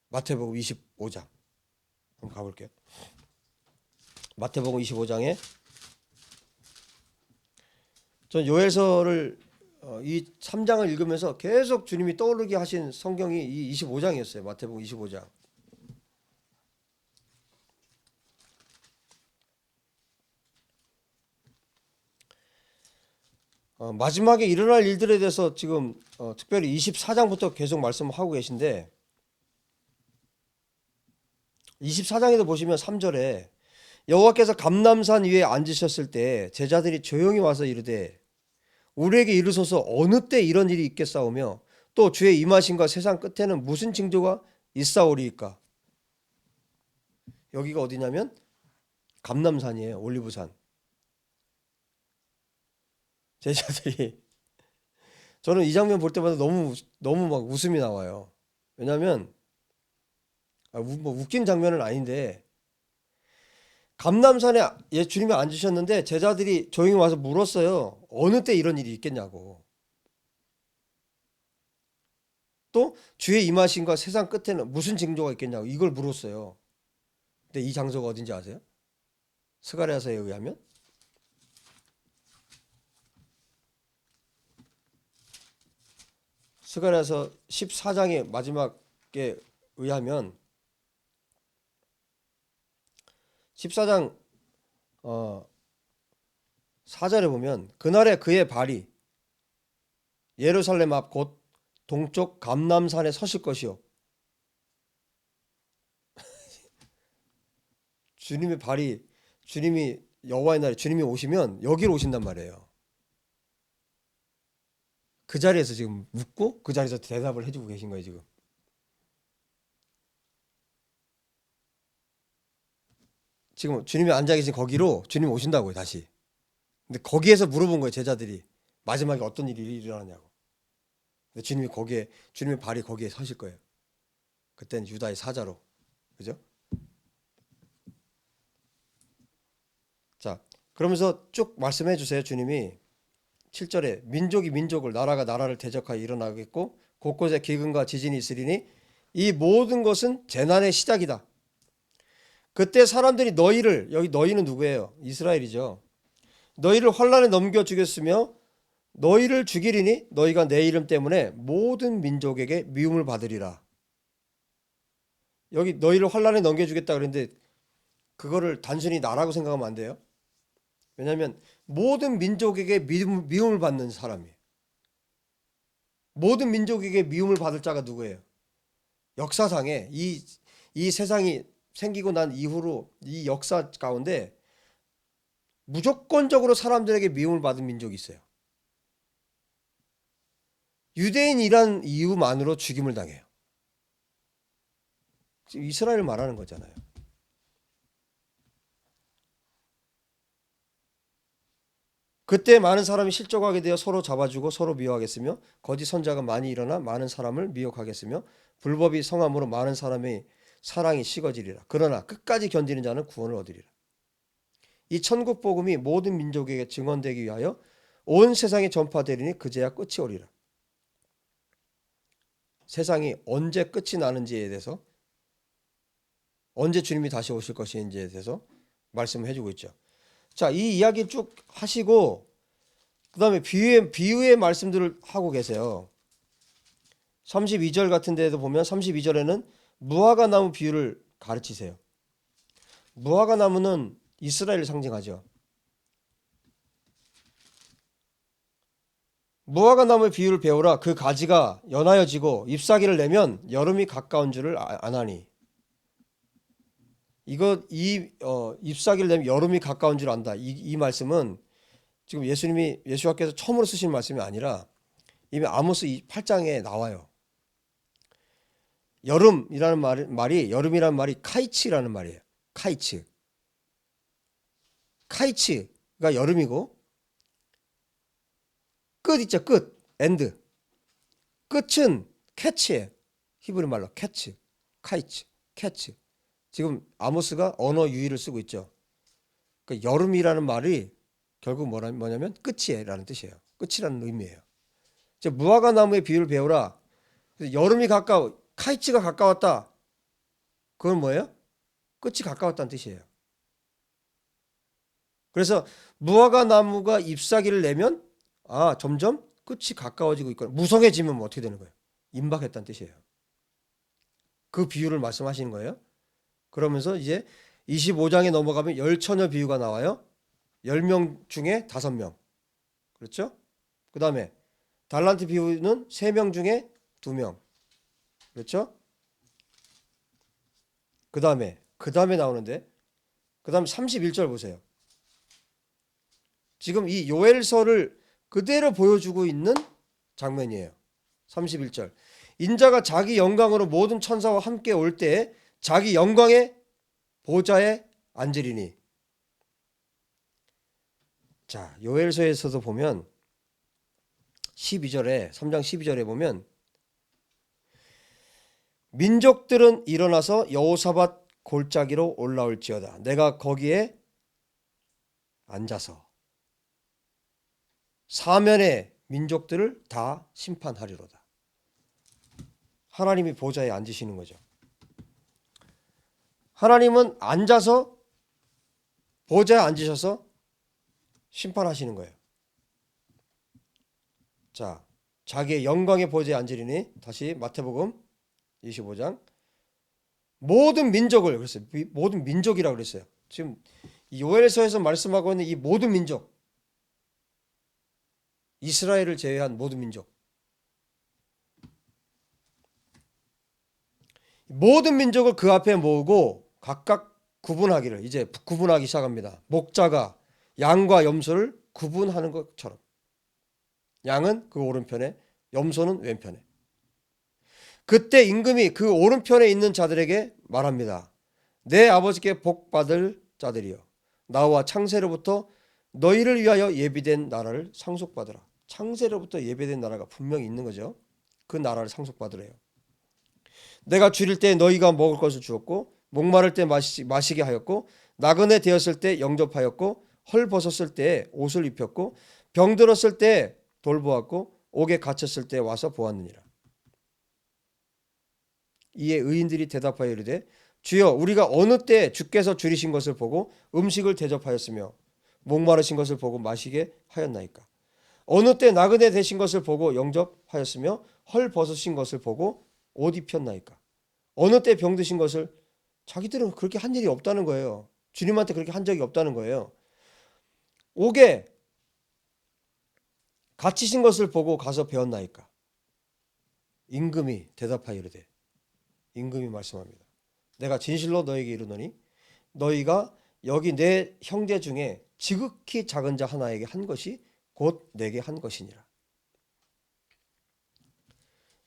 마태복음 25장. 한번 가볼게요. 마태복음 25장에 전 요엘서를 이 3장을 읽으면서 계속 주님이 떠오르게 하신 성경이 이 25장이었어요. 마태복음 25장. 마지막에 일어날 일들에 대해서 지금 특별히 24장부터 계속 말씀하고 계신데 24장에도 보시면 3절에 여호와께서 감람산 위에 앉으셨을 때 제자들이 조용히 와서 이르되 우리에게 이르소서 어느 때 이런 일이 있겠사오며 또 주의 임하심과 세상 끝에는 무슨 징조가 있사오리이까. 여기가 어디냐면 감람산이에요. 올리브산. 제자들이 저는 이 장면 볼 때마다 너무 막 웃음이 나와요. 왜냐하면 뭐 웃긴 장면은 아닌데 감람산에 주님이 앉으셨는데 제자들이 조용히 와서 물었어요. 어느 때 이런 일이 있겠냐고. 또 주의 임하심과 세상 끝에는 무슨 징조가 있겠냐고 이걸 물었어요. 근데 이 장소가 어딘지 아세요? 스가랴서에 의하면 스가랴서 14장의 마지막에 의하면 14장 4절에 보면 그날에 그의 발이 예루살렘 앞 곧 동쪽 감람산에 서실 것이요. 주님이 여호와의 날에 주님이 오시면 여기로 오신단 말이에요. 그 자리에서 지금 묻고 그 자리에서 대답을 해주고 계신 거예요 지금. 지금 주님이 앉아 계신 거기로 주님 오신다고요 다시. 근데 거기에서 물어본 거예요 제자들이. 마지막에 어떤 일이 일어나냐고. 근데 주님의 발이 거기에 서실 거예요. 그때는 유다의 사자로. 그죠? 자, 그러면서 쭉 말씀해 주세요. 주님이 7절에 민족이 민족을 나라가 나라를 대적하여 일어나겠고 곳곳에 기근과 지진이 있으리니 이 모든 것은 재난의 시작이다. 그때 사람들이 너희를, 여기 너희는 누구예요? 이스라엘이죠. 너희를 환란에 넘겨 주겠으며 너희를 죽이리니 너희가 내 이름 때문에 모든 민족에게 미움을 받으리라. 여기 너희를 환란에 넘겨주겠다 그랬는데 그거를 단순히 나라고 생각하면 안 돼요. 왜냐하면 모든 민족에게 미움을 받는 사람이에요. 모든 민족에게 미움을 받을 자가 누구예요? 역사상에 이 세상이 생기고 난 이후로 이 역사 가운데 무조건적으로 사람들에게 미움을 받은 민족이 있어요. 유대인이란 이유만으로 죽임을 당해요. 지금 이스라엘을 말하는 거잖아요. 그때 많은 사람이 실족하게 되어 서로 잡아주고 서로 미워하겠으며 거짓 선자가 많이 일어나 많은 사람을 미혹하겠으며 불법이 성함으로 많은 사람의 사랑이 식어지리라. 그러나 끝까지 견디는 자는 구원을 얻으리라. 이 천국 복음이 모든 민족에게 증언되기 위하여 온 세상에 전파되리니 그제야 끝이 오리라. 세상이 언제 끝이 나는지에 대해서, 언제 주님이 다시 오실 것인지에 대해서 말씀을 해주고 있죠. 자, 이 이야기를 쭉 하시고 그 다음에 비유의 말씀들을 하고 계세요. 32절 같은 데에도 보면 32절에는 무화과 나무 비유를 가르치세요. 무화과 나무는 이스라엘을 상징하죠. 무화과 나무의 비유를 배우라. 그 가지가 연하여지고 잎사귀를 내면 여름이 가까운 줄을 아나니. 잎사귀를 내면 여름이 가까운 줄 안다. 이 말씀은 지금 예수님께서 처음으로 쓰신 말씀이 아니라 이미 아모스 8장에 나와요. 여름이라는 여름이라는 말이 카이츠라는 말이에요. 카이츠가 여름이고 끝 있죠. 끝. 엔드. 끝은 캐치예요. 히브리 말로 캐치. 카이츠. 캐치. 지금 아모스가 언어 유희를 쓰고 있죠. 그러니까 여름이라는 말이 결국 뭐냐면 끝이에요라는 뜻이에요. 끝이라는 의미예요. 무화과 나무의 비유를 배우라. 여름이 카이츠가 가까웠다. 그건 뭐예요? 끝이 가까웠다는 뜻이에요. 그래서 무화과 나무가 잎사귀를 내면 점점 끝이 가까워지고 있거나 무성해지면 어떻게 되는 거예요? 임박했다는 뜻이에요. 그 비유를 말씀하시는 거예요. 그러면서 이제 25장에 넘어가면 열처녀 비유가 나와요. 10명 중에 5명. 그렇죠? 그 다음에 달란트 비유는 3명 중에 2명. 그렇죠? 그 다음에 나오는데 그 다음 31절 보세요. 지금 이 요엘서를 그대로 보여주고 있는 장면이에요. 31절. 인자가 자기 영광으로 모든 천사와 함께 올 때에 자기 영광의 보좌에 앉으리니. 자, 요엘서에서도 보면 3장 12절에 보면 민족들은 일어나서 여호사밧 골짜기로 올라올지어다. 내가 거기에 앉아서 사면의 민족들을 다 심판하리로다. 하나님이 보좌에 앉으시는 거죠. 하나님은 앉아서 보좌에 앉으셔서 심판하시는 거예요. 자, 자기의 영광의 보좌에 앉으리니. 다시 마태복음 25장. 모든 민족을, 그랬어요. 모든 민족이라고 그랬어요. 지금 이 요엘서에서 말씀하고 있는 이 모든 민족, 이스라엘을 제외한 모든 민족, 모든 민족을 그 앞에 모으고 각각 구분하기를 이제 구분하기 시작합니다. 목자가 양과 염소를 구분하는 것처럼. 양은 그 오른편에, 염소는 왼편에. 그때 임금이 그 오른편에 있는 자들에게 말합니다. 내 아버지께 복받을 자들이여, 나와 창세로부터 너희를 위하여 예비된 나라를 상속받으라. 창세로부터 예배된 나라가 분명히 있는 거죠. 그 나라를 상속받으래요. 내가 줄일 때 너희가 먹을 것을 주었고 목마를 때 마시게 하였고 나그네 되었을 때 영접하였고 헐 벗었을 때 옷을 입혔고 병들었을 때 돌보았고 옥에 갇혔을 때 와서 보았느니라. 이에 의인들이 대답하여 이르되 주여 우리가 어느 때 주께서 줄이신 것을 보고 음식을 대접하였으며 목마르신 것을 보고 마시게 하였나이까. 어느 때 나그네 되신 것을 보고 영접하였으며 헐 벗으신 것을 보고 옷 입혔나이까. 어느 때 병드신 것을 자기들은 그렇게 한 일이 없다는 거예요. 주님한테 그렇게 한 적이 없다는 거예요. 옥에 갇히신 것을 보고 가서 배웠나이까. 임금이 대답하여 이르되 임금이 말씀합니다. 내가 진실로 너에게 이르노니 너희가 여기 내 형제 중에 지극히 작은 자 하나에게 한 것이 곧 내게 한 것이니라.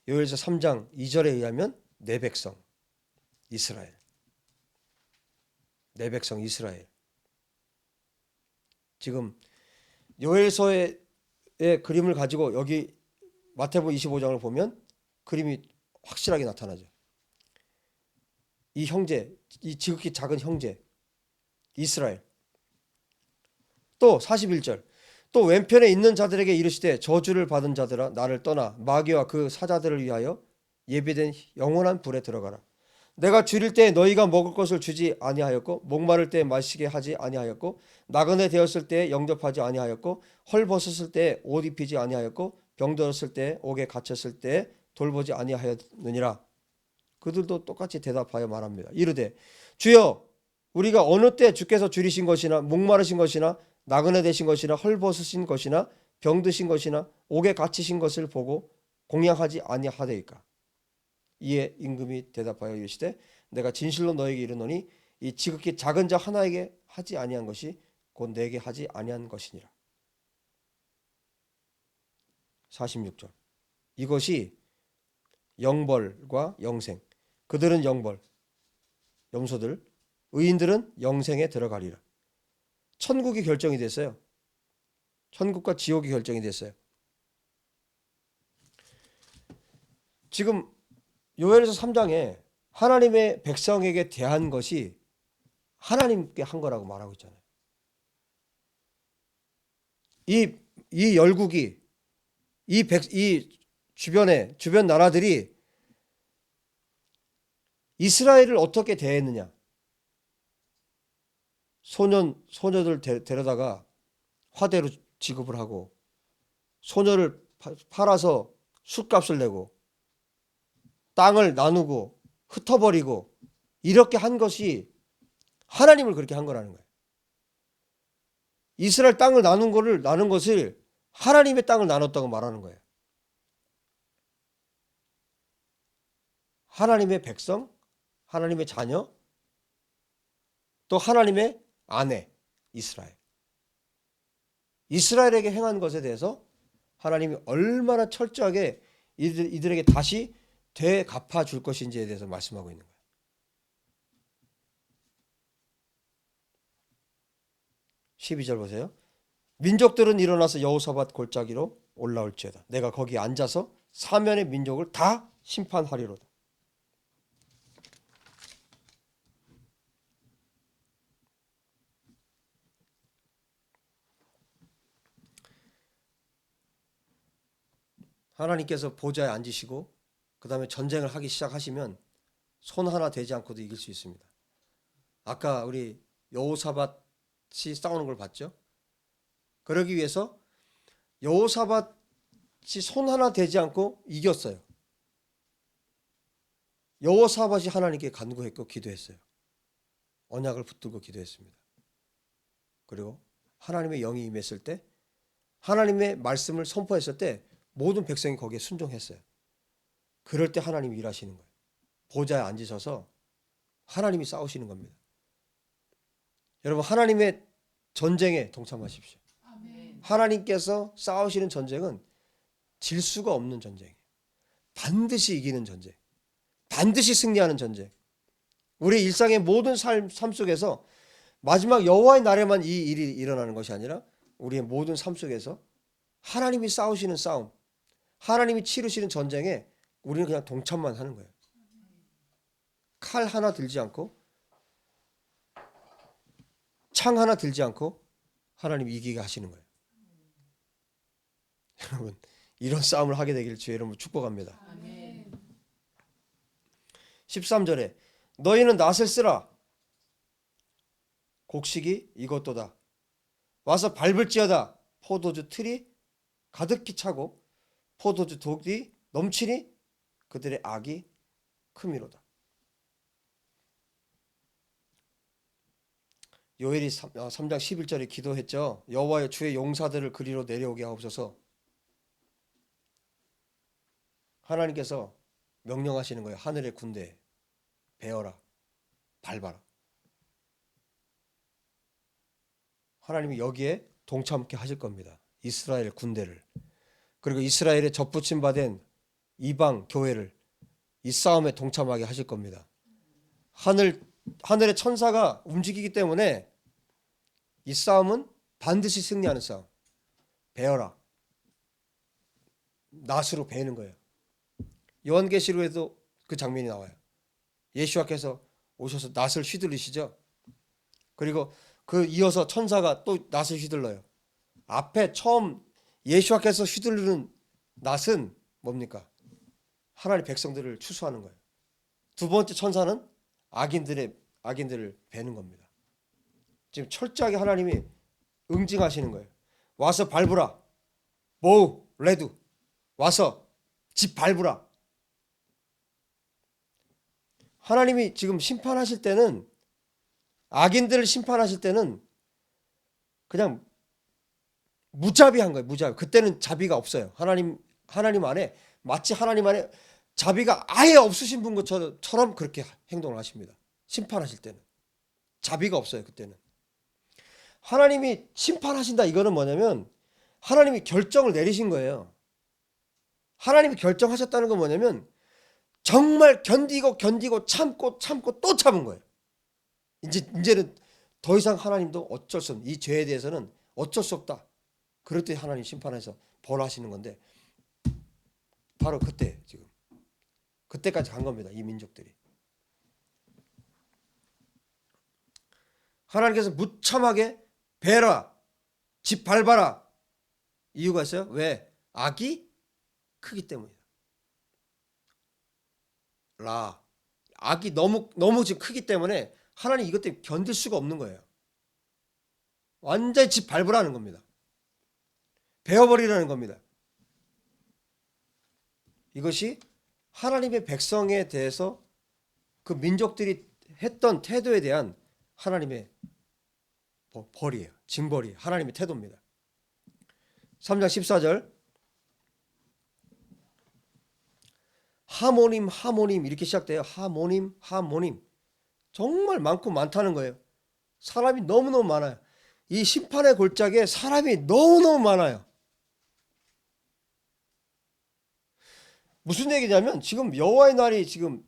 요엘서 3장 2절에 의하면 내 백성 이스라엘, 내 백성 이스라엘. 지금 요엘서의 그림을 가지고 여기 마태복음 25장을 보면 그림이 확실하게 나타나죠. 이 형제, 이 지극히 작은 형제 이스라엘. 또 41절 또 왼편에 있는 자들에게 이르시되 저주를 받은 자들아 나를 떠나 마귀와 그 사자들을 위하여 예비된 영원한 불에 들어가라. 내가 줄일 때 너희가 먹을 것을 주지 아니하였고 목마를 때 마시게 하지 아니하였고 나그네 되었을 때 영접하지 아니하였고 헐 벗었을 때 옷 입히지 아니하였고 병들었을 때 옥에 갇혔을 때 돌보지 아니하였느니라. 그들도 똑같이 대답하여 말합니다. 이르되 주여 우리가 어느 때 주께서 줄이신 것이나 목마르신 것이나 나그네 되신 것이나 헐 벗으신 것이나 병드신 것이나 옥에 갇히신 것을 보고 공양하지 아니하되이까. 이에 임금이 대답하여 이르시되 내가 진실로 너에게 이르노니 이 지극히 작은 자 하나에게 하지 아니한 것이 곧 내게 하지 아니한 것이니라. 46절 이것이 영벌과 영생. 그들은 영벌, 염소들, 의인들은 영생에 들어가리라. 천국이 결정이 됐어요. 천국과 지옥이 결정이 됐어요. 지금 요엘서 3장에 하나님의 백성에게 대한 것이 하나님께 한 거라고 말하고 있잖아요. 이 열국이 이 주변 나라들이 이스라엘을 어떻게 대했느냐. 소녀들 데려다가 화대로 지급을 하고 소녀를 팔아서 숫값을 내고 땅을 나누고 흩어버리고 이렇게 한 것이 하나님을 그렇게 한 거라는 거예요. 이스라엘 땅을 나눈 것을 하나님의 땅을 나눴다고 말하는 거예요. 하나님의 백성, 하나님의 자녀, 또 하나님의 아내 이스라엘. 이스라엘에게 행한 것에 대해서 하나님이 얼마나 철저하게 이들에게 다시 되갚아 줄 것인지에 대해서 말씀하고 있는 거예요. 12절 보세요. 민족들은 일어나서 여호사밧 골짜기로 올라올지어다. 내가 거기 앉아서 사면의 민족을 다 심판하리로다. 하나님께서 보좌에 앉으시고 그 다음에 전쟁을 하기 시작하시면 손 하나 대지 않고도 이길 수 있습니다. 아까 우리 여호사밧이 싸우는 걸 봤죠? 그러기 위해서 여호사밧이 손 하나 대지 않고 이겼어요. 여호사밧이 하나님께 간구했고 기도했어요. 언약을 붙들고 기도했습니다. 그리고 하나님의 영이 임했을 때 하나님의 말씀을 선포했을 때 모든 백성이 거기에 순종했어요. 그럴 때 하나님이 일하시는 거예요. 보좌에 앉으셔서 하나님이 싸우시는 겁니다. 여러분 하나님의 전쟁에 동참하십시오. 아멘. 하나님께서 싸우시는 전쟁은 질 수가 없는 전쟁이에요. 반드시 이기는 전쟁. 반드시 승리하는 전쟁. 우리 일상의 모든 삶 속에서 마지막 여호와의 날에만 이 일이 일어나는 것이 아니라 우리의 모든 삶 속에서 하나님이 싸우시는 싸움, 하나님이 치르시는 전쟁에 우리는 그냥 동참만 하는 거예요. 칼 하나 들지 않고 창 하나 들지 않고 하나님이 이기게 하시는 거예요. 여러분, 이런 싸움을 하게 되기를 주의 이름으로 축복합니다. 아멘. 13절에 너희는 낫을 쓰라. 곡식이 익었도다. 와서 밟을지어다. 포도주 틀이 가득히 차고 포도주 독이 넘치니 그들의 악이 크미로다. 요엘이 3장 11절에 기도했죠. 여호와여 주의 용사들을 그리로 내려오게 하옵소서. 하나님께서 명령하시는 거예요. 하늘의 군대 베어라, 밟아라. 하나님이 여기에 동참케 하실 겁니다. 이스라엘 군대를, 그리고 이스라엘에 접붙임 받은 이방 교회를 이 싸움에 동참하게 하실 겁니다. 하늘의 천사가 움직이기 때문에 이 싸움은 반드시 승리하는 싸움. 베어라, 낫으로 베는 거예요. 요한계시록에도 그 장면이 나와요. 예수와께서 오셔서 낫을 휘둘리시죠. 그리고 그 이어서 천사가 또 낫을 휘둘러요. 앞에 처음 예수와께서 휘두르는 낫은 뭡니까? 하나님의 백성들을 추수하는 거예요. 두 번째 천사는 악인들을 베는 겁니다. 지금 철저하게 하나님이 응징하시는 거예요. 와서 밟으라. 모우 레두. 와서 집 밟으라. 하나님이 지금 심판하실 때는, 악인들을 심판하실 때는 그냥 무자비한 거예요. 무자비. 그때는 자비가 없어요. 하나님 안에, 마치 하나님 안에 자비가 아예 없으신 분 것처럼 그렇게 행동을 하십니다. 심판하실 때는 자비가 없어요. 그때는 하나님이 심판하신다. 이거는 뭐냐면 하나님이 결정을 내리신 거예요. 하나님이 결정하셨다는 건 뭐냐면 정말 견디고 참고 또 참은 거예요. 이제는 더 이상 하나님도 어쩔 수 없는, 이 죄에 대해서는 어쩔 수 없다. 그럴 때 하나님 심판해서 벌하시는 건데, 바로 그때, 지금 그때까지 간 겁니다. 이 민족들이. 하나님께서 무참하게 베라, 집 밟아라. 이유가 있어요. 왜? 악이 크기 때문이다. 악이 너무 지금 크기 때문에 하나님 이것 때문에 견딜 수가 없는 거예요. 완전히 집 밟으라는 겁니다. 베어버리라는 겁니다. 이것이 하나님의 백성에 대해서 그 민족들이 했던 태도에 대한 하나님의 벌이에요. 징벌이에요. 하나님의 태도입니다. 3장 14절 하모님 이렇게 시작돼요. 하모님 정말 많고 많다는 거예요. 사람이 너무너무 많아요. 이 심판의 골짜기에 사람이 너무너무 많아요. 무슨 얘기냐면 지금 여호와의 날이 지금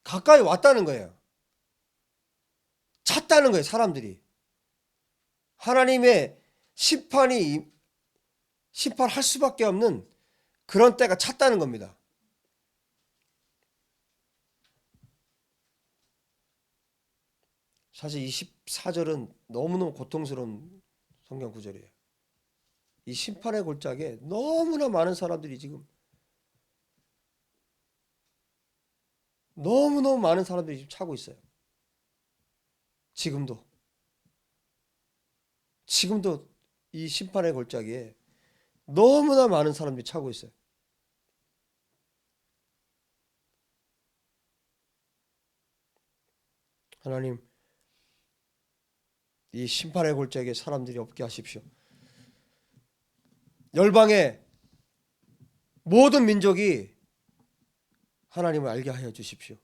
가까이 왔다는 거예요. 찼다는 거예요. 사람들이 하나님의 심판할 수밖에 없는 그런 때가 찼다는 겁니다. 사실 이 14절은 너무너무 고통스러운 성경 구절이에요. 이 심판의 골짜기에 너무나 많은 사람들이 지금 차고 있어요. 지금도 이 심판의 골짜기에 너무나 많은 사람들이 차고 있어요. 하나님, 이 심판의 골짜기에 사람들이 없게 하십시오. 열방의 모든 민족이 하나님을 알게 하여 주십시오.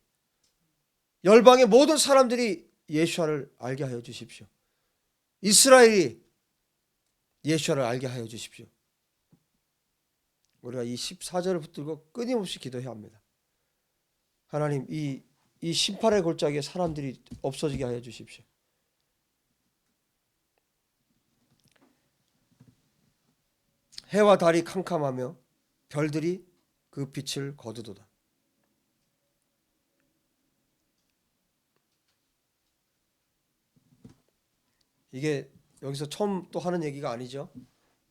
열방의 모든 사람들이 예수를 알게 하여 주십시오. 이스라엘이 예수를 알게 하여 주십시오. 우리가 이 14절을 붙들고 끊임없이 기도해야 합니다. 하나님, 이 심판의 골짜기에 사람들이 없어지게 하여 주십시오. 해와 달이 캄캄하며 별들이 그 빛을 거두도다. 이게 여기서 처음 또 하는 얘기가 아니죠.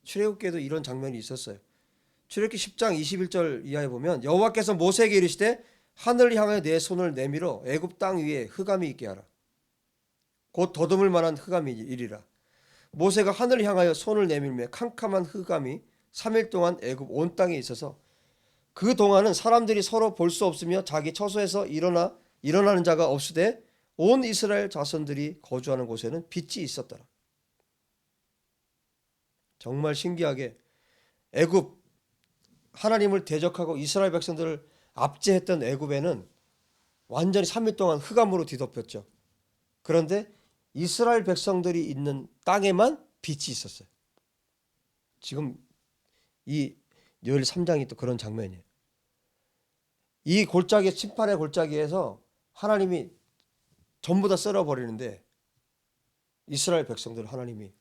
출애굽기에도 이런 장면이 있었어요. 출애굽기 10장 21절 이하에 보면 여호와께서 모세에게 이르시되 하늘을 향하여 내 손을 내밀어 애굽 땅 위에 흑암이 있게 하라. 곧 더듬을 만한 흑암이 이리라. 모세가 하늘을 향하여 손을 내밀매 캄캄한 흑암이 3일 동안 애굽 온 땅에 있어서 그 동안은 사람들이 서로 볼 수 없으며 자기 처소에서 일어나는 자가 없으되 온 이스라엘 자손들이 거주하는 곳에는 빛이 있었더라. 정말 신기하게 애굽 하나님을 대적하고 이스라엘 백성들을 압제했던 애굽에는 완전히 3일 동안 흑암으로 뒤덮였죠. 그런데 이스라엘 백성들이 있는 땅에만 빛이 있었어요. 지금 이 요엘 3장이 또 그런 장면이에요. 이 골짜기, 심판의 골짜기에서 하나님이 전부 다 썰어버리는데 이스라엘 백성들 하나님이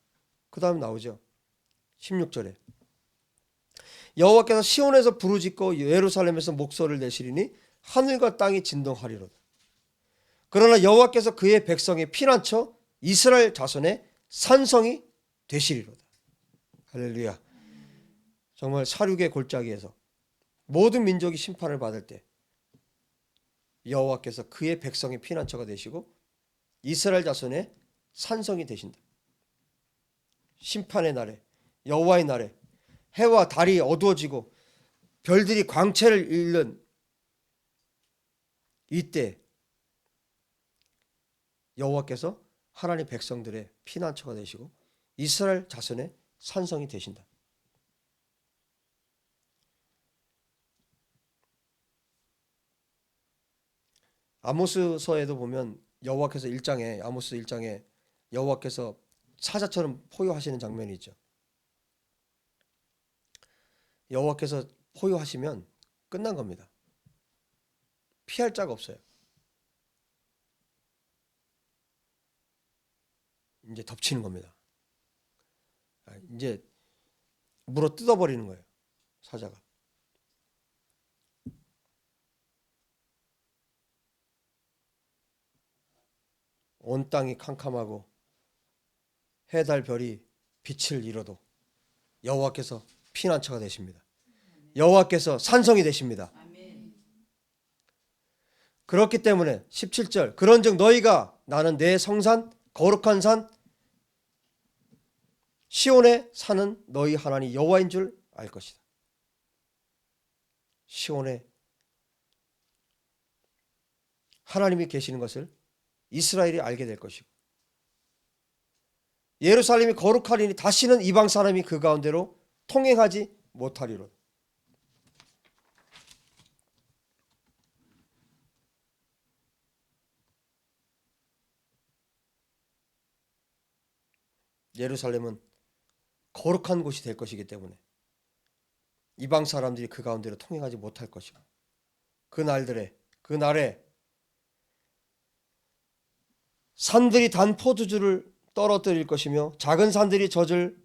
그 다음 나오죠. 16절에 여호와께서 시온에서 부르짖고 예루살렘에서 목소리를 내시리니 하늘과 땅이 진동하리로다. 그러나 여호와께서 그의 백성의 피난처 이스라엘 자손의 산성이 되시리로다. 할렐루야. 정말 사륙의 골짜기에서 모든 민족이 심판을 받을 때 여호와께서 그의 백성의 피난처가 되시고 이스라엘 자손의 산성이 되신다. 심판의 날에, 여호와의 날에 해와 달이 어두워지고 별들이 광채를 잃는 이때 여호와께서 하나님 백성들의 피난처가 되시고 이스라엘 자손의 산성이 되신다. 아모스서에도 보면 여호와께서 아모스 1장에 여호와께서 사자처럼 포효하시는 장면이 있죠. 여호와께서 포효하시면 끝난 겁니다. 피할 자가 없어요. 이제 덮치는 겁니다. 이제 물어 뜯어버리는 거예요. 사자가. 온 땅이 캄캄하고 해달 별이 빛을 잃어도 여호와께서 피난처가 되십니다. 여호와께서 산성이 되십니다. 그렇기 때문에 17절 그런즉 너희가 나는 내 성산 거룩한 산 시온에 사는 너희 하나님 여호와인 줄 알 것이다. 시온에 하나님이 계시는 것을 이스라엘이 알게 될 것이고 예루살렘이 거룩하리니 다시는 이방 사람이 그 가운데로 통행하지 못하리로다. 예루살렘은 거룩한 곳이 될 것이기 때문에 이방 사람들이 그 가운데로 통행하지 못할 것이고 그 날에 산들이 단 포도주를 떨어뜨릴 것이며 작은 산들이 젖을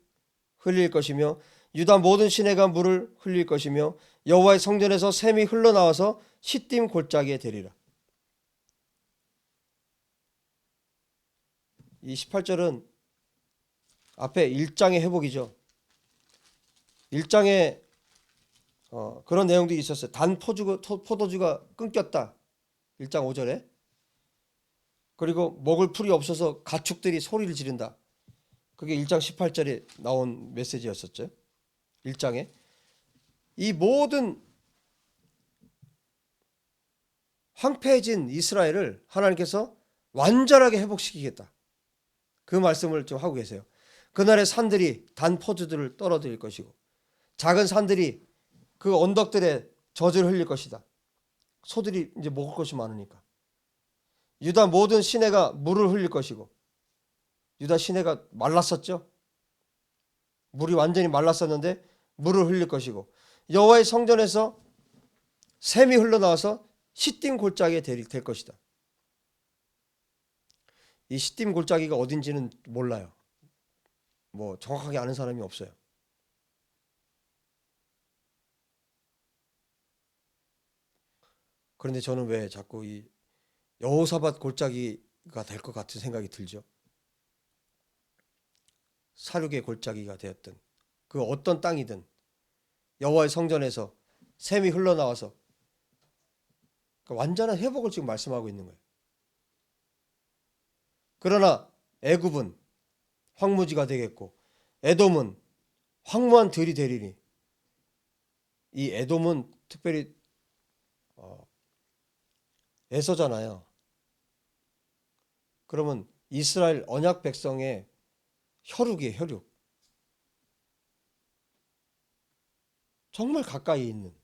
흘릴 것이며 유다 모든 시내가 물을 흘릴 것이며 여호와의 성전에서 샘이 흘러나와서 시딤 골짜기에 되리라. 이 18절은 앞에 1장의 회복이죠. 1장에 그런 내용도 있었어요. 단 포도주가 끊겼다. 1장 5절에. 그리고 먹을 풀이 없어서 가축들이 소리를 지른다. 그게 1장 18절에 나온 메시지였었죠. 1장에. 이 모든 황폐해진 이스라엘을 하나님께서 완전하게 회복시키겠다. 그 말씀을 좀 하고 계세요. 그날의 산들이 단 포도주를 떨어뜨릴 것이고 작은 산들이 그 언덕들에 젖을 흘릴 것이다. 소들이 이제 먹을 것이 많으니까. 유다 모든 시내가 물을 흘릴 것이고 유다 시내가 말랐었죠. 물이 완전히 말랐었는데 물을 흘릴 것이고 여호와의 성전에서 샘이 흘러나와서 시딤 골짜기에 될 것이다. 이 시딤 골짜기가 어딘지는 몰라요. 뭐 정확하게 아는 사람이 없어요. 그런데 저는 왜 자꾸 이 여호사밧 골짜기가 될 것 같은 생각이 들죠. 사륙의 골짜기가 되었든 그 어떤 땅이든 여호와의 성전에서 샘이 흘러나와서 완전한 회복을 지금 말씀하고 있는 거예요. 그러나 애굽은 황무지가 되겠고 에돔은 황무한 들이 되리니, 이 에돔은 특별히 에서잖아요. 그러면 이스라엘 언약 백성의 혈육이에요, 혈육. 정말 가까이 있는.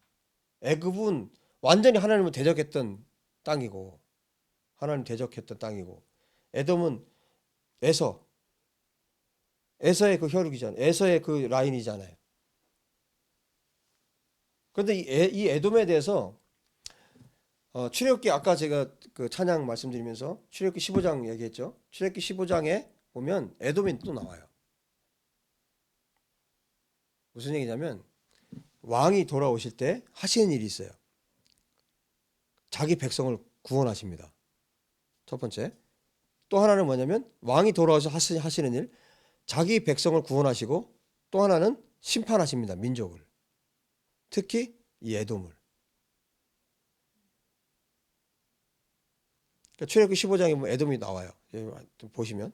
애굽은 완전히 하나님을 대적했던 땅이고, 하나님 대적했던 땅이고, 에돔은 에서의 그 혈육이잖아요. 에서의 그 라인이잖아요. 그런데 이 에돔에 대해서 출애굽기, 아까 제가 그 찬양 말씀드리면서 출애굽기 15장 얘기했죠. 출애굽기 15장에 보면 에돔이 또 나와요. 무슨 얘기냐면 왕이 돌아오실 때 하시는 일이 있어요. 자기 백성을 구원하십니다. 첫 번째. 또 하나는 뭐냐면 왕이 돌아와서 하시는 일, 자기 백성을 구원하시고 또 하나는 심판하십니다. 민족을. 특히 이 에돔을. 그러니까 출애굽기 15장에 보면 에돔이 나와요. 좀 보시면.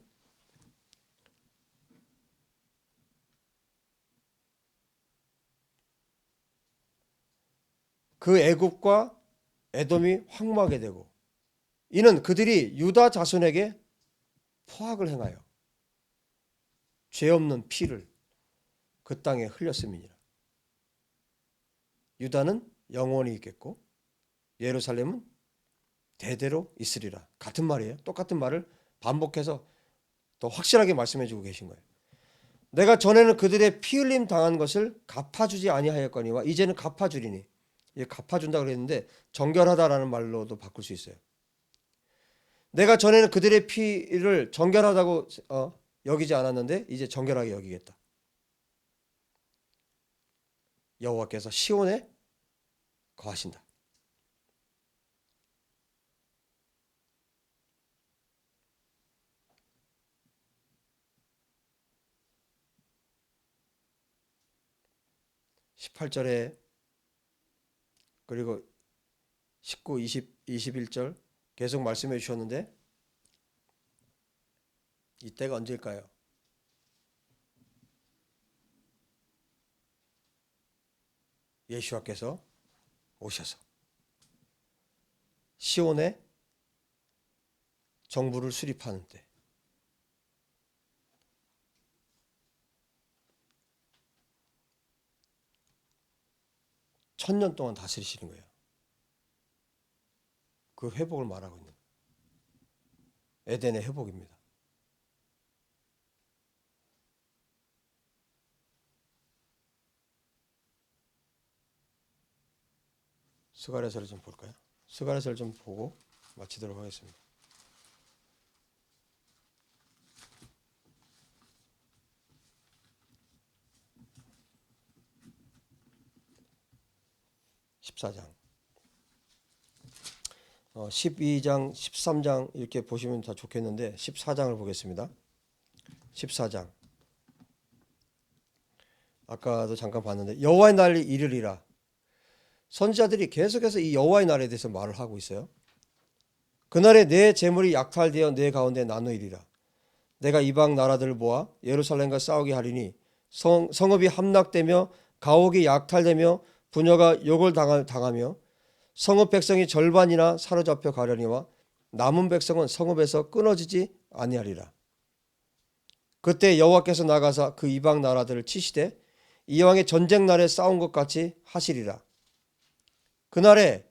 그 애굽과 에돔이 황무하게 되고, 이는 그들이 유다 자손에게 포악을 행하여 죄 없는 피를 그 땅에 흘렸음이니라. 유다는 영원히 있겠고 예루살렘은 대대로 있으리라. 같은 말이에요. 똑같은 말을 반복해서 더 확실하게 말씀해 주고 계신 거예요. 내가 전에는 그들의 피 흘림 당한 것을 갚아주지 아니하였거니와 이제는 갚아주리니. 이게 갚아준다 그랬는데 정결하다라는 말로도 바꿀 수 있어요. 내가 전에는 그들의 피를 정결하다고 여기지 않았는데 이제 정결하게 여기겠다. 여호와께서 시온에 거하신다. (18절에) 그리고 19, 20, 21절 계속 말씀해 주셨는데, 이때가 언제일까요? 예수와께서 오셔서 시온에 정부를 수립하는 때, 천년 동안 다스리시는 거예요. 그 회복을 말하고 있는 에덴의 회복입니다. 스가랴서를 좀 볼까요? 스가랴서를 좀 보고 마치도록 하겠습니다. (14장) 12장, 13장 이렇게 보시면 다 좋겠는데 14장을 보겠습니다. 14장. 아까도 잠깐 봤는데 여호와의 날이 이르리라. 선지자들이 계속해서 이 여호와의 날에 대해서 말을 하고 있어요. 그날에 내 재물이 약탈되어 내 가운데 나누이리라. 내가 이방 나라들을 모아 예루살렘과 싸우게 하리니 성읍이 함락되며 가옥이 약탈되며 부녀가 욕을 당하며 성읍 백성이 절반이나 사로잡혀 가려니와 남은 백성은 성읍에서 끊어지지 아니하리라. 그때 여호와께서 나가사 그 이방 나라들을 치시되 이왕의 전쟁 날에 싸운 것 같이 하시리라. 그날에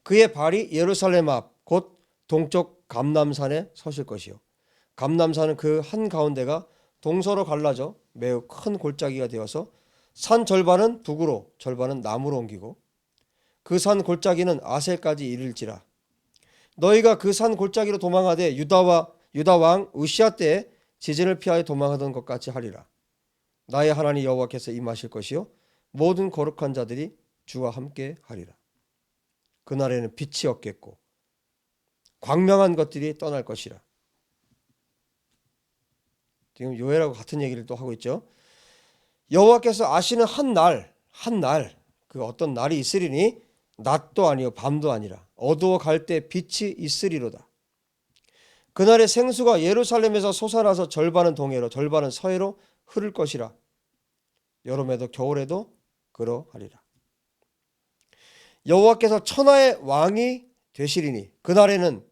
그의 발이 예루살렘 앞 곧 동쪽 감람산에 서실 것이요 감람산은 그 한가운데가 동서로 갈라져 매우 큰 골짜기가 되어서 산 절반은 북으로 절반은 남으로 옮기고 그 산 골짜기는 아셀까지 이를지라. 너희가 그 산 골짜기로 도망하되 유다 왕 우시아 때에 지진을 피하여 도망하던 것 같이 하리라. 나의 하나님 여호와께서 임하실 것이요 모든 거룩한 자들이 주와 함께 하리라. 그날에는 빛이 없겠고 광명한 것들이 떠날 것이라. 지금 요엘하고 같은 얘기를 또 하고 있죠. 여호와께서 아시는 한 날 그 어떤 날이 있으리니 낮도 아니요 밤도 아니라 어두워 갈 때 빛이 있으리로다. 그날에 생수가 예루살렘에서 솟아나서 절반은 동해로 절반은 서해로 흐를 것이라. 여름에도 겨울에도 그러하리라. 여호와께서 천하의 왕이 되시리니 그날에는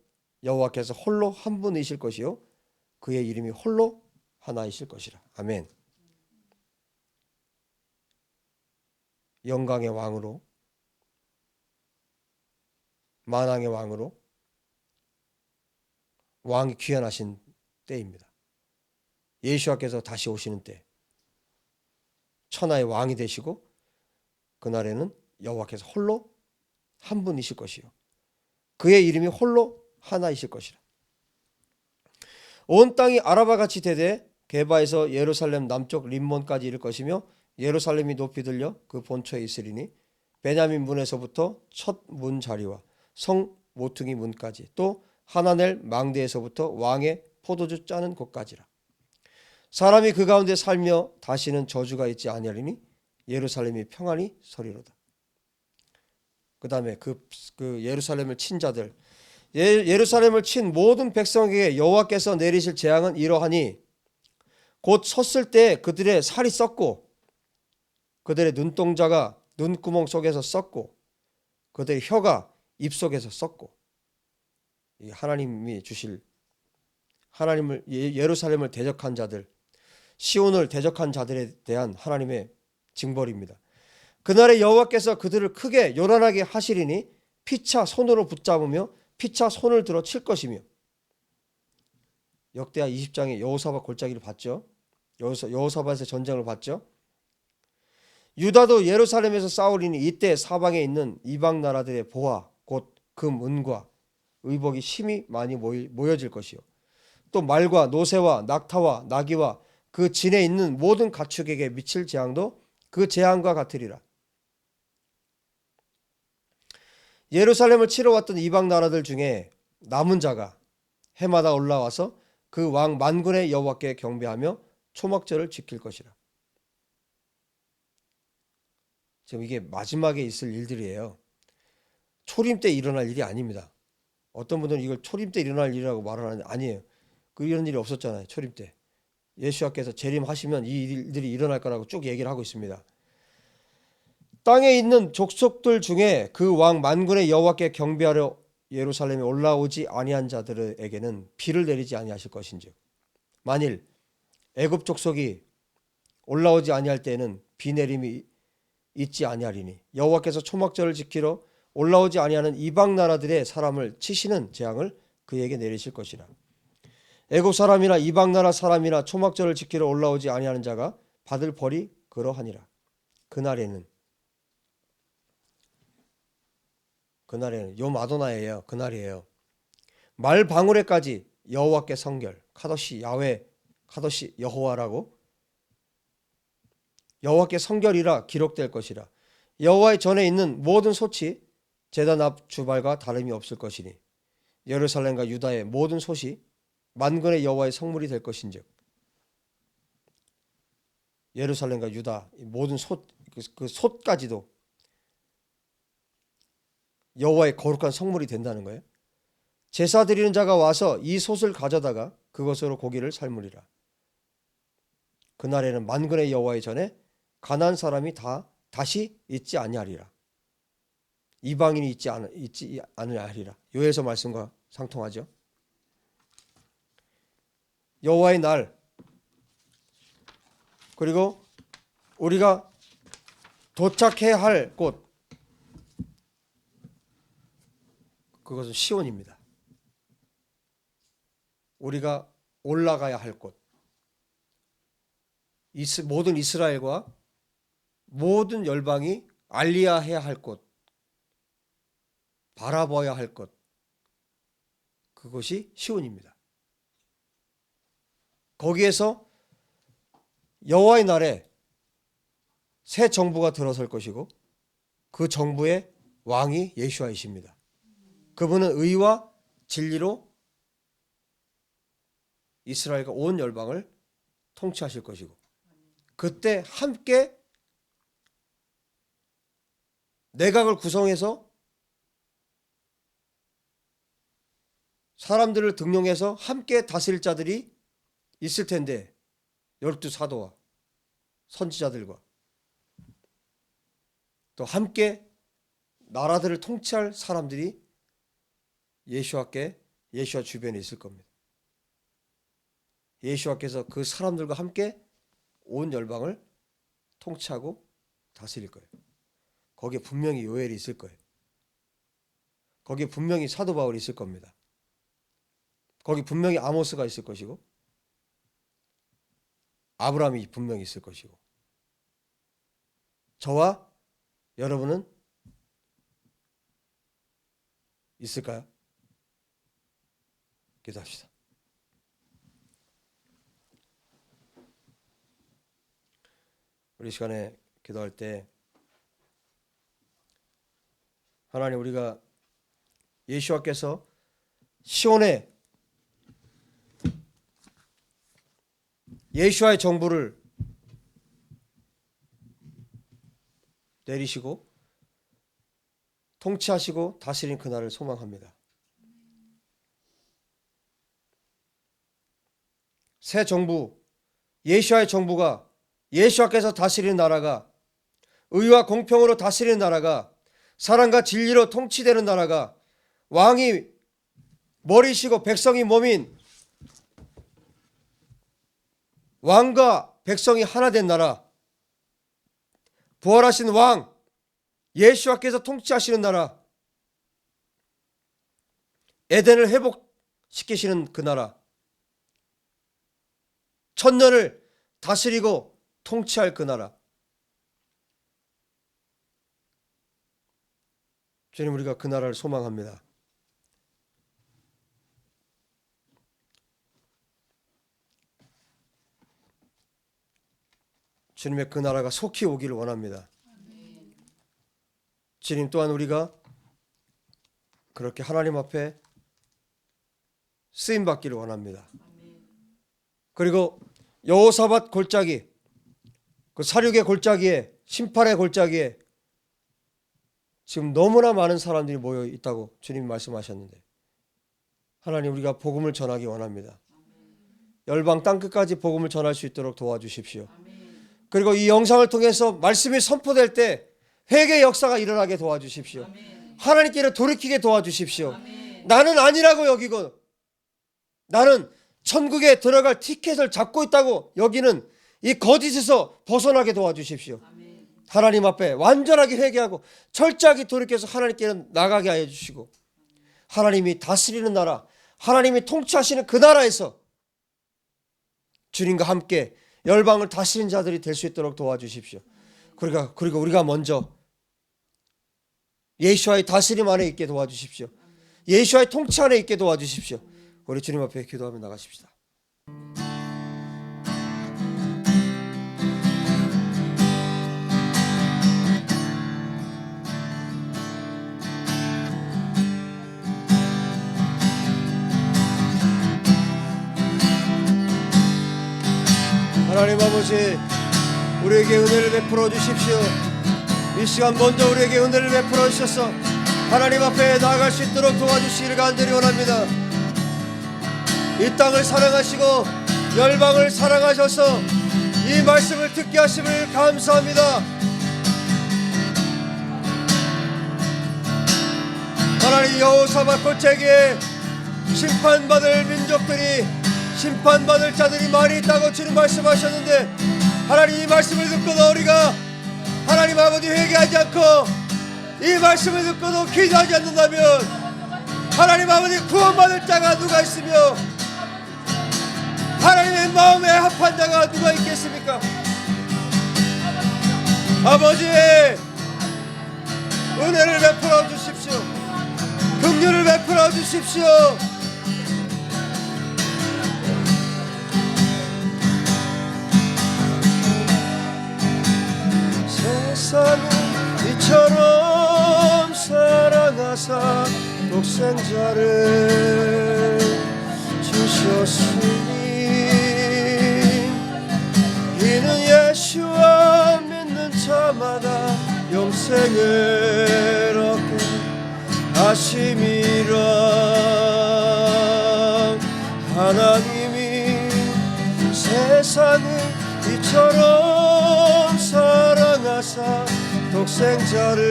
여호와께서 홀로 한 분이실 것이요 그의 이름이 홀로 하나이실 것이라. 아멘. 영광의 왕으로, 만왕의 왕으로, 왕이 귀환하신 때입니다. 예수와께서 다시 오시는 때 천하의 왕이 되시고 그날에는 여호와께서 홀로 한 분이실 것이요 그의 이름이 홀로 하나이실 것이라. 온 땅이 아라바같이 되되 게바에서 예루살렘 남쪽 림몬까지 이를 것이며 예루살렘이 높이 들려 그 본처에 있으리니 베냐민 문에서부터 첫 문 자리와 성 모퉁이 문까지 또 하나넬 망대에서부터 왕의 포도주 짜는 곳까지라. 사람이 그 가운데 살며 다시는 저주가 있지 아니하리니 예루살렘이 평안히 서리로다. 그 다음에 그 예루살렘을 친 자들, 예루살렘을 친 모든 백성에게 여호와께서 내리실 재앙은 이러하니 곧 섰을 때 그들의 살이 썩고 그들의 눈동자가 눈구멍 속에서 썩고 그들의 혀가 입속에서 썩고, 하나님이 주실 하나님을 예루살렘을 대적한 자들, 시온을 대적한 자들에 대한 하나님의 징벌입니다. 그날에 여호와께서 그들을 크게 요란하게 하시리니 피차 손으로 붙잡으며 피차 손을 들어 칠 것이며. 역대하 20장에 여호사밧 골짜기를 봤죠. 여호사밧의 전쟁을 봤죠. 유다도 예루살렘에서 싸우리니 이때 사방에 있는 이방 나라들의 보화 곧 그 문과 의복이 심히 많이 모여질 것이요 또 말과 노새와 낙타와 나귀와 그 진에 있는 모든 가축에게 미칠 재앙도 그 재앙과 같으리라. 예루살렘을 치러 왔던 이방 나라들 중에 남은 자가 해마다 올라와서 그 왕 만군의 여호와께 경배하며 초막절을 지킬 것이라. 지금 이게 마지막에 있을 일들이에요. 초림 때 일어날 일이 아닙니다. 어떤 분들은 이걸 초림 때 일어날 일이라고 말하는데 아니에요. 이런 일이 없었잖아요. 초림 때. 예수와께서 재림하시면 이 일들이 일어날 거라고 쭉 얘기를 하고 있습니다. 땅에 있는 족속들 중에 그 왕 만군의 여호와께 경배하려 예루살렘에 올라오지 아니한 자들에게는 비를 내리지 아니하실 것인즉 만일 애굽 족속이 올라오지 아니할 때에는 비 내림이 있지 아니하리니 여호와께서 초막절을 지키러 올라오지 아니하는 이방 나라들의 사람을 치시는 재앙을 그에게 내리실 것이라. 애굽 사람이나 이방 나라 사람이나 초막절을 지키러 올라오지 아니하는 자가 받을 벌이 그러하니라. 그날에는 요 마도나예요. 그날이에요. 말 방울에까지 여호와께 성결 카도시 야훼 카도시 여호와라고 여호와께 성결이라 기록될 것이라. 여호와의 전에 있는 모든 솥이 제단 앞 주발과 다름이 없을 것이니 예루살렘과 유다의 모든 솥이 만군의 여호와의 성물이 될 것인즉 예루살렘과 유다 모든 솥 그 솥까지도 여호와의 거룩한 성물이 된다는 거예요. 제사 드리는 자가 와서 이 솥을 가져다가 그것으로 고기를 삶으리라. 그날에는 만군의 여호와의 전에 가나안 사람이 다시 있지 아니하리라. 이방인이 있지 아니하리라. 요에서 말씀과 상통하죠. 여호와의 날, 그리고 우리가 도착해야 할 곳, 그것은 시온입니다. 우리가 올라가야 할 곳, 모든 이스라엘과 모든 열방이 알리야해야 할 곳, 바라봐야 할 것, 그것이 시온입니다. 거기에서 여호와의 날에 새 정부가 들어설 것이고 그 정부의 왕이 예수아이십니다. 그분은 의와 진리로 이스라엘과 온 열방을 통치하실 것이고, 그때 함께 내각을 구성해서 사람들을 등용해서 함께 다스릴 자들이 있을 텐데, 12사도와 선지자들과 또 함께 나라들을 통치할 사람들이 예수와 주변에 있을 겁니다. 예수와께서 그 사람들과 함께 온 열방을 통치하고 다스릴 거예요. 거기에 분명히 요엘이 있을 거예요. 거기에 분명히 사도 바울이 있을 겁니다. 거기 분명히 아모스가 있을 것이고, 아브라함이 분명히 있을 것이고, 저와 여러분은 있을까요? 기도합시다. 우리 시간에 기도할 때 하나님, 우리가 예수와께서 시온에 예수와의 정부를 내리시고 통치하시고 다스린 그날을 소망합니다. 새 정부, 예수와의 정부가, 예수와께서 다스리는 나라가, 의와 공평으로 다스리는 나라가, 사랑과 진리로 통치되는 나라가, 왕이 머리시고 백성이 몸인 왕과 백성이 하나 된 나라, 부활하신 왕 예수와께서 통치하시는 나라, 에덴을 회복시키시는 그 나라, 천년을 다스리고 통치할 그 나라. 주님, 우리가 그 나라를 소망합니다. 주님의 그 나라가 속히 오기를 원합니다. 주님, 또한 우리가 그렇게 하나님 앞에 쓰임 받기를 원합니다. 그리고 여호사밧 골짜기, 그 사륙의 골짜기에, 심판의 골짜기에 지금 너무나 많은 사람들이 모여 있다고 주님 말씀하셨는데, 하나님, 우리가 복음을 전하기 원합니다. 열방 땅끝까지 복음을 전할 수 있도록 도와주십시오. 그리고 이 영상을 통해서 말씀이 선포될 때 회개의 역사가 일어나게 도와주십시오. 하나님께로 돌이키게 도와주십시오. 나는 아니라고 여기고, 나는 천국에 들어갈 티켓을 잡고 있다고 여기는 이 거짓에서 벗어나게 도와주십시오. 하나님 앞에 완전하게 회개하고 철저하게 돌이켜서 하나님께로 나가게 하여 주시고, 하나님이 다스리는 나라, 하나님이 통치하시는 그 나라에서 주님과 함께 열방을 다스리는 자들이 될 수 있도록 도와주십시오. 그리고 우리가 먼저 예수와의 다스림 안에 있게 도와주십시오. 예수와의 통치 안에 있게 도와주십시오. 우리 주님 앞에 기도하며 나가십시다. 하나님 아버지, 우리에게 은혜를 베풀어 주십시오. 이 시간 먼저 우리에게 은혜를 베풀어 주셔서 하나님 앞에 나아갈 수 있도록 도와주시기를 간절히 원합니다. 이 땅을 사랑하시고 열방을 사랑하셔서 이 말씀을 듣게 하심을 감사합니다. 하나님, 여호사밧 골짜기에 심판받을 민족들이, 심판받을 자들이 많이 있다고 주님 말씀하셨는데, 하나님, 이 말씀을 듣고도 우리가 하나님 아버지 회개하지 않고 이 말씀을 듣고도 기도하지 않는다면 하나님 아버지 구원받을 자가 누가 있으며 하나님의 마음에 합한 자가 누가 있겠습니까? 아버지의 은혜를 베풀어 주십시오. 긍휼을 베풀어 주십시오. 세상을 이처럼 사랑하사 독생자를 주셨으니 이는 예수와 믿는 자마다 영생을 얻게 하심이라. 하나님이 세상을 이처럼 사랑하사 독생자를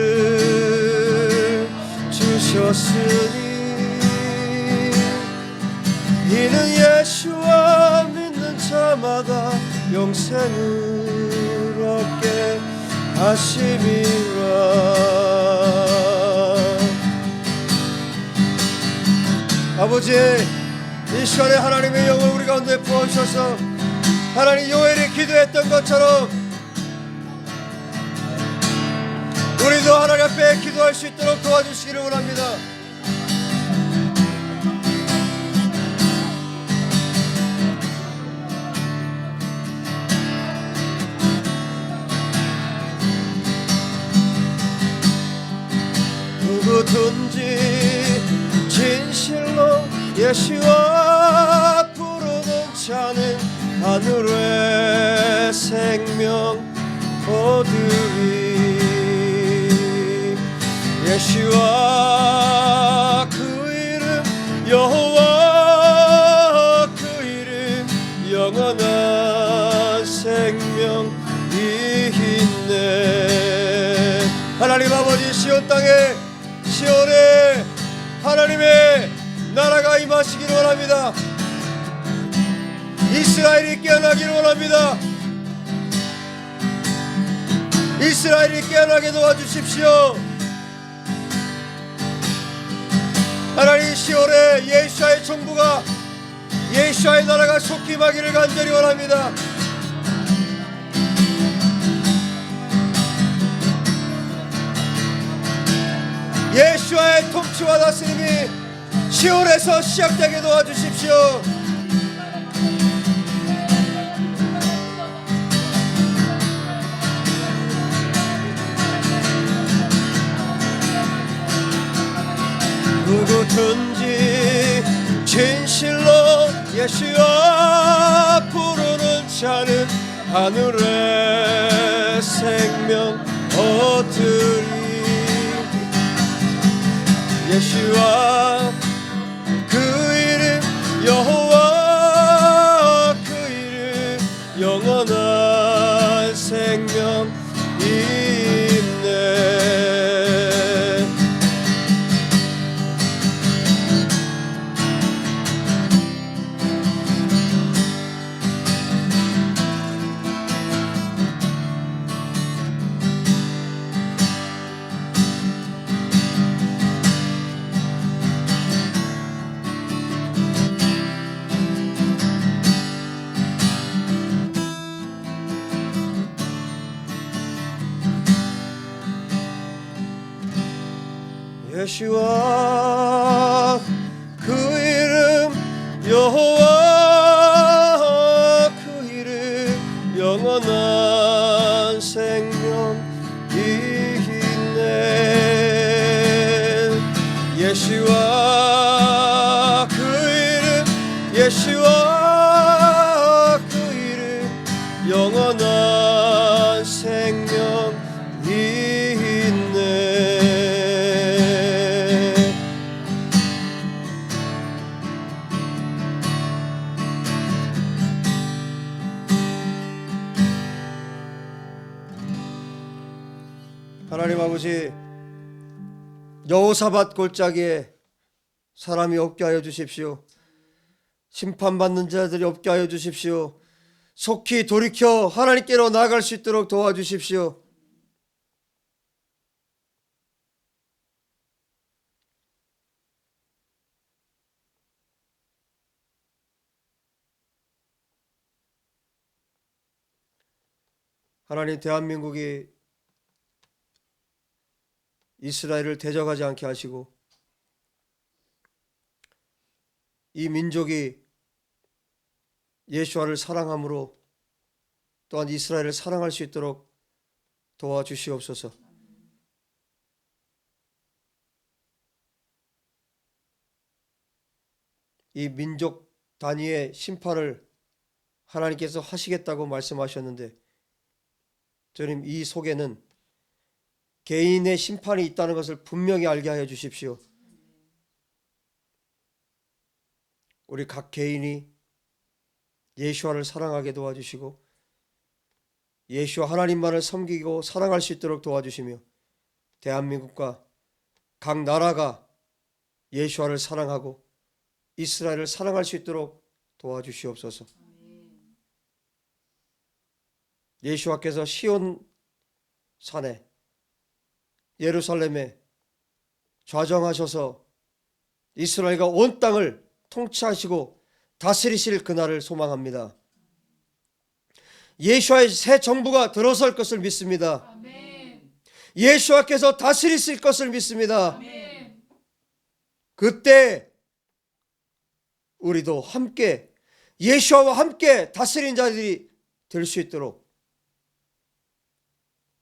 주셨으니 이는 예수와 믿는 자마다 영생을 얻게 하심이라. 아버지, 이 시간에 하나님의 영을 우리 가운데 부어주셔서 하나님 요엘이 기도했던 것처럼 우리도 하나님 앞에 기도할 수 있도록 도와주시기를 원합니다. 누구든지 진실로 예수와 부르는 자는 하늘의 생명 얻으리. 예수와 그 이름 여호와 그 이름 영원한 생명이 있네. 하나님 아버지, 시온 땅에 시온에 하나님의 나라가 임하시기를 원합니다. 이스라엘이 깨어나기를 원합니다. 이스라엘이 깨어나게 도와주십시오. 하나님, 시온에 예수와의 정부가 예수와의 나라가 속히 임하기를 간절히 원합니다. 예수와의 통치와 다스림이 시온에서 시작되게 도와주십시오. 누구든지 진실로 예수와 부르는 자는 하늘의 생명 얻으리. 예수와 그 이름 여호와 그 이름 영원한 생명이 있네. 예수와 그 이름 여호와 그 이름 영원한 생명이 있네. 예수와 그 이름 예수와 그 이름 영원한 생명이 있네. 하나님 아버지, 여호사밧 골짜기에 사람이 없게 하여 주십시오. 심판받는 자들이 없게 하여 주십시오. 속히 돌이켜 하나님께로 나아갈 수 있도록 도와주십시오. 하나님, 대한민국이 이스라엘을 대적하지 않게 하시고 이 민족이 예수와를 사랑함으로 또한 이스라엘을 사랑할 수 있도록 도와주시옵소서. 이 민족 단위의 심판을 하나님께서 하시겠다고 말씀하셨는데 주님 이 속에는 개인의 심판이 있다는 것을 분명히 알게 하여 주십시오. 우리 각 개인이 예수와를 사랑하게 도와주시고 예수와 하나님만을 섬기고 사랑할 수 있도록 도와주시며 대한민국과 각 나라가 예수와를 사랑하고 이스라엘을 사랑할 수 있도록 도와주시옵소서. 예수와께서 시온 산에 예루살렘에 좌정하셔서 이스라엘과 온 땅을 통치하시고 다스리실 그날을 소망합니다. 예수와의 새 정부가 들어설 것을 믿습니다. 아멘. 예수와께서 다스리실 것을 믿습니다. 아멘. 그때 우리도 함께 예수와 함께 다스린 자들이 될 수 있도록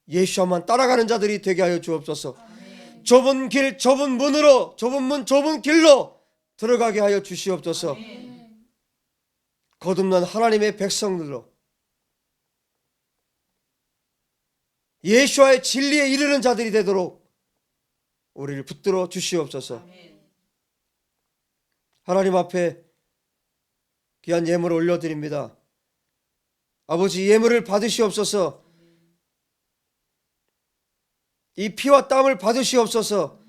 예수와만 따라가는 자들이 되게 하여 주옵소서. 아멘. 좁은 길, 좁은 문으로, 좁은 문, 좁은 길로 들어가게 하여 주시옵소서. 아멘. 거듭난 하나님의 백성들로 예수와의 진리에 이르는 자들이 되도록 우리를 붙들어 주시옵소서. 아멘. 하나님 앞에 귀한 예물을 올려드립니다. 아버지 예물을 받으시옵소서. 이 피와 땀을 받으시옵소서.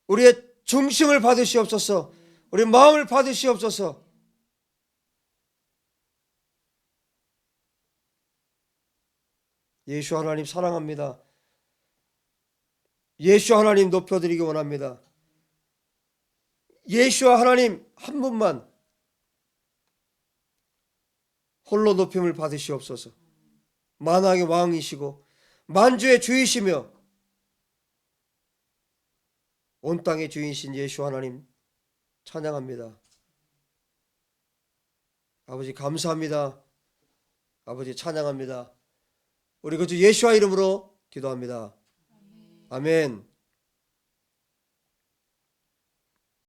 우리의 중심을 받으시옵소서. 우리 마음을 받으시옵소서. 예수 하나님 사랑합니다. 예수 하나님 높여드리기 원합니다. 예수와 하나님 한 분만 홀로 높임을 받으시옵소서. 만왕의 왕이시고 만주의 주이시며 온 땅의 주인이신 예수 하나님 찬양합니다. 아버지 감사합니다. 아버지 찬양합니다. 우리 그 주 예수와 이름으로 기도합니다. 아멘.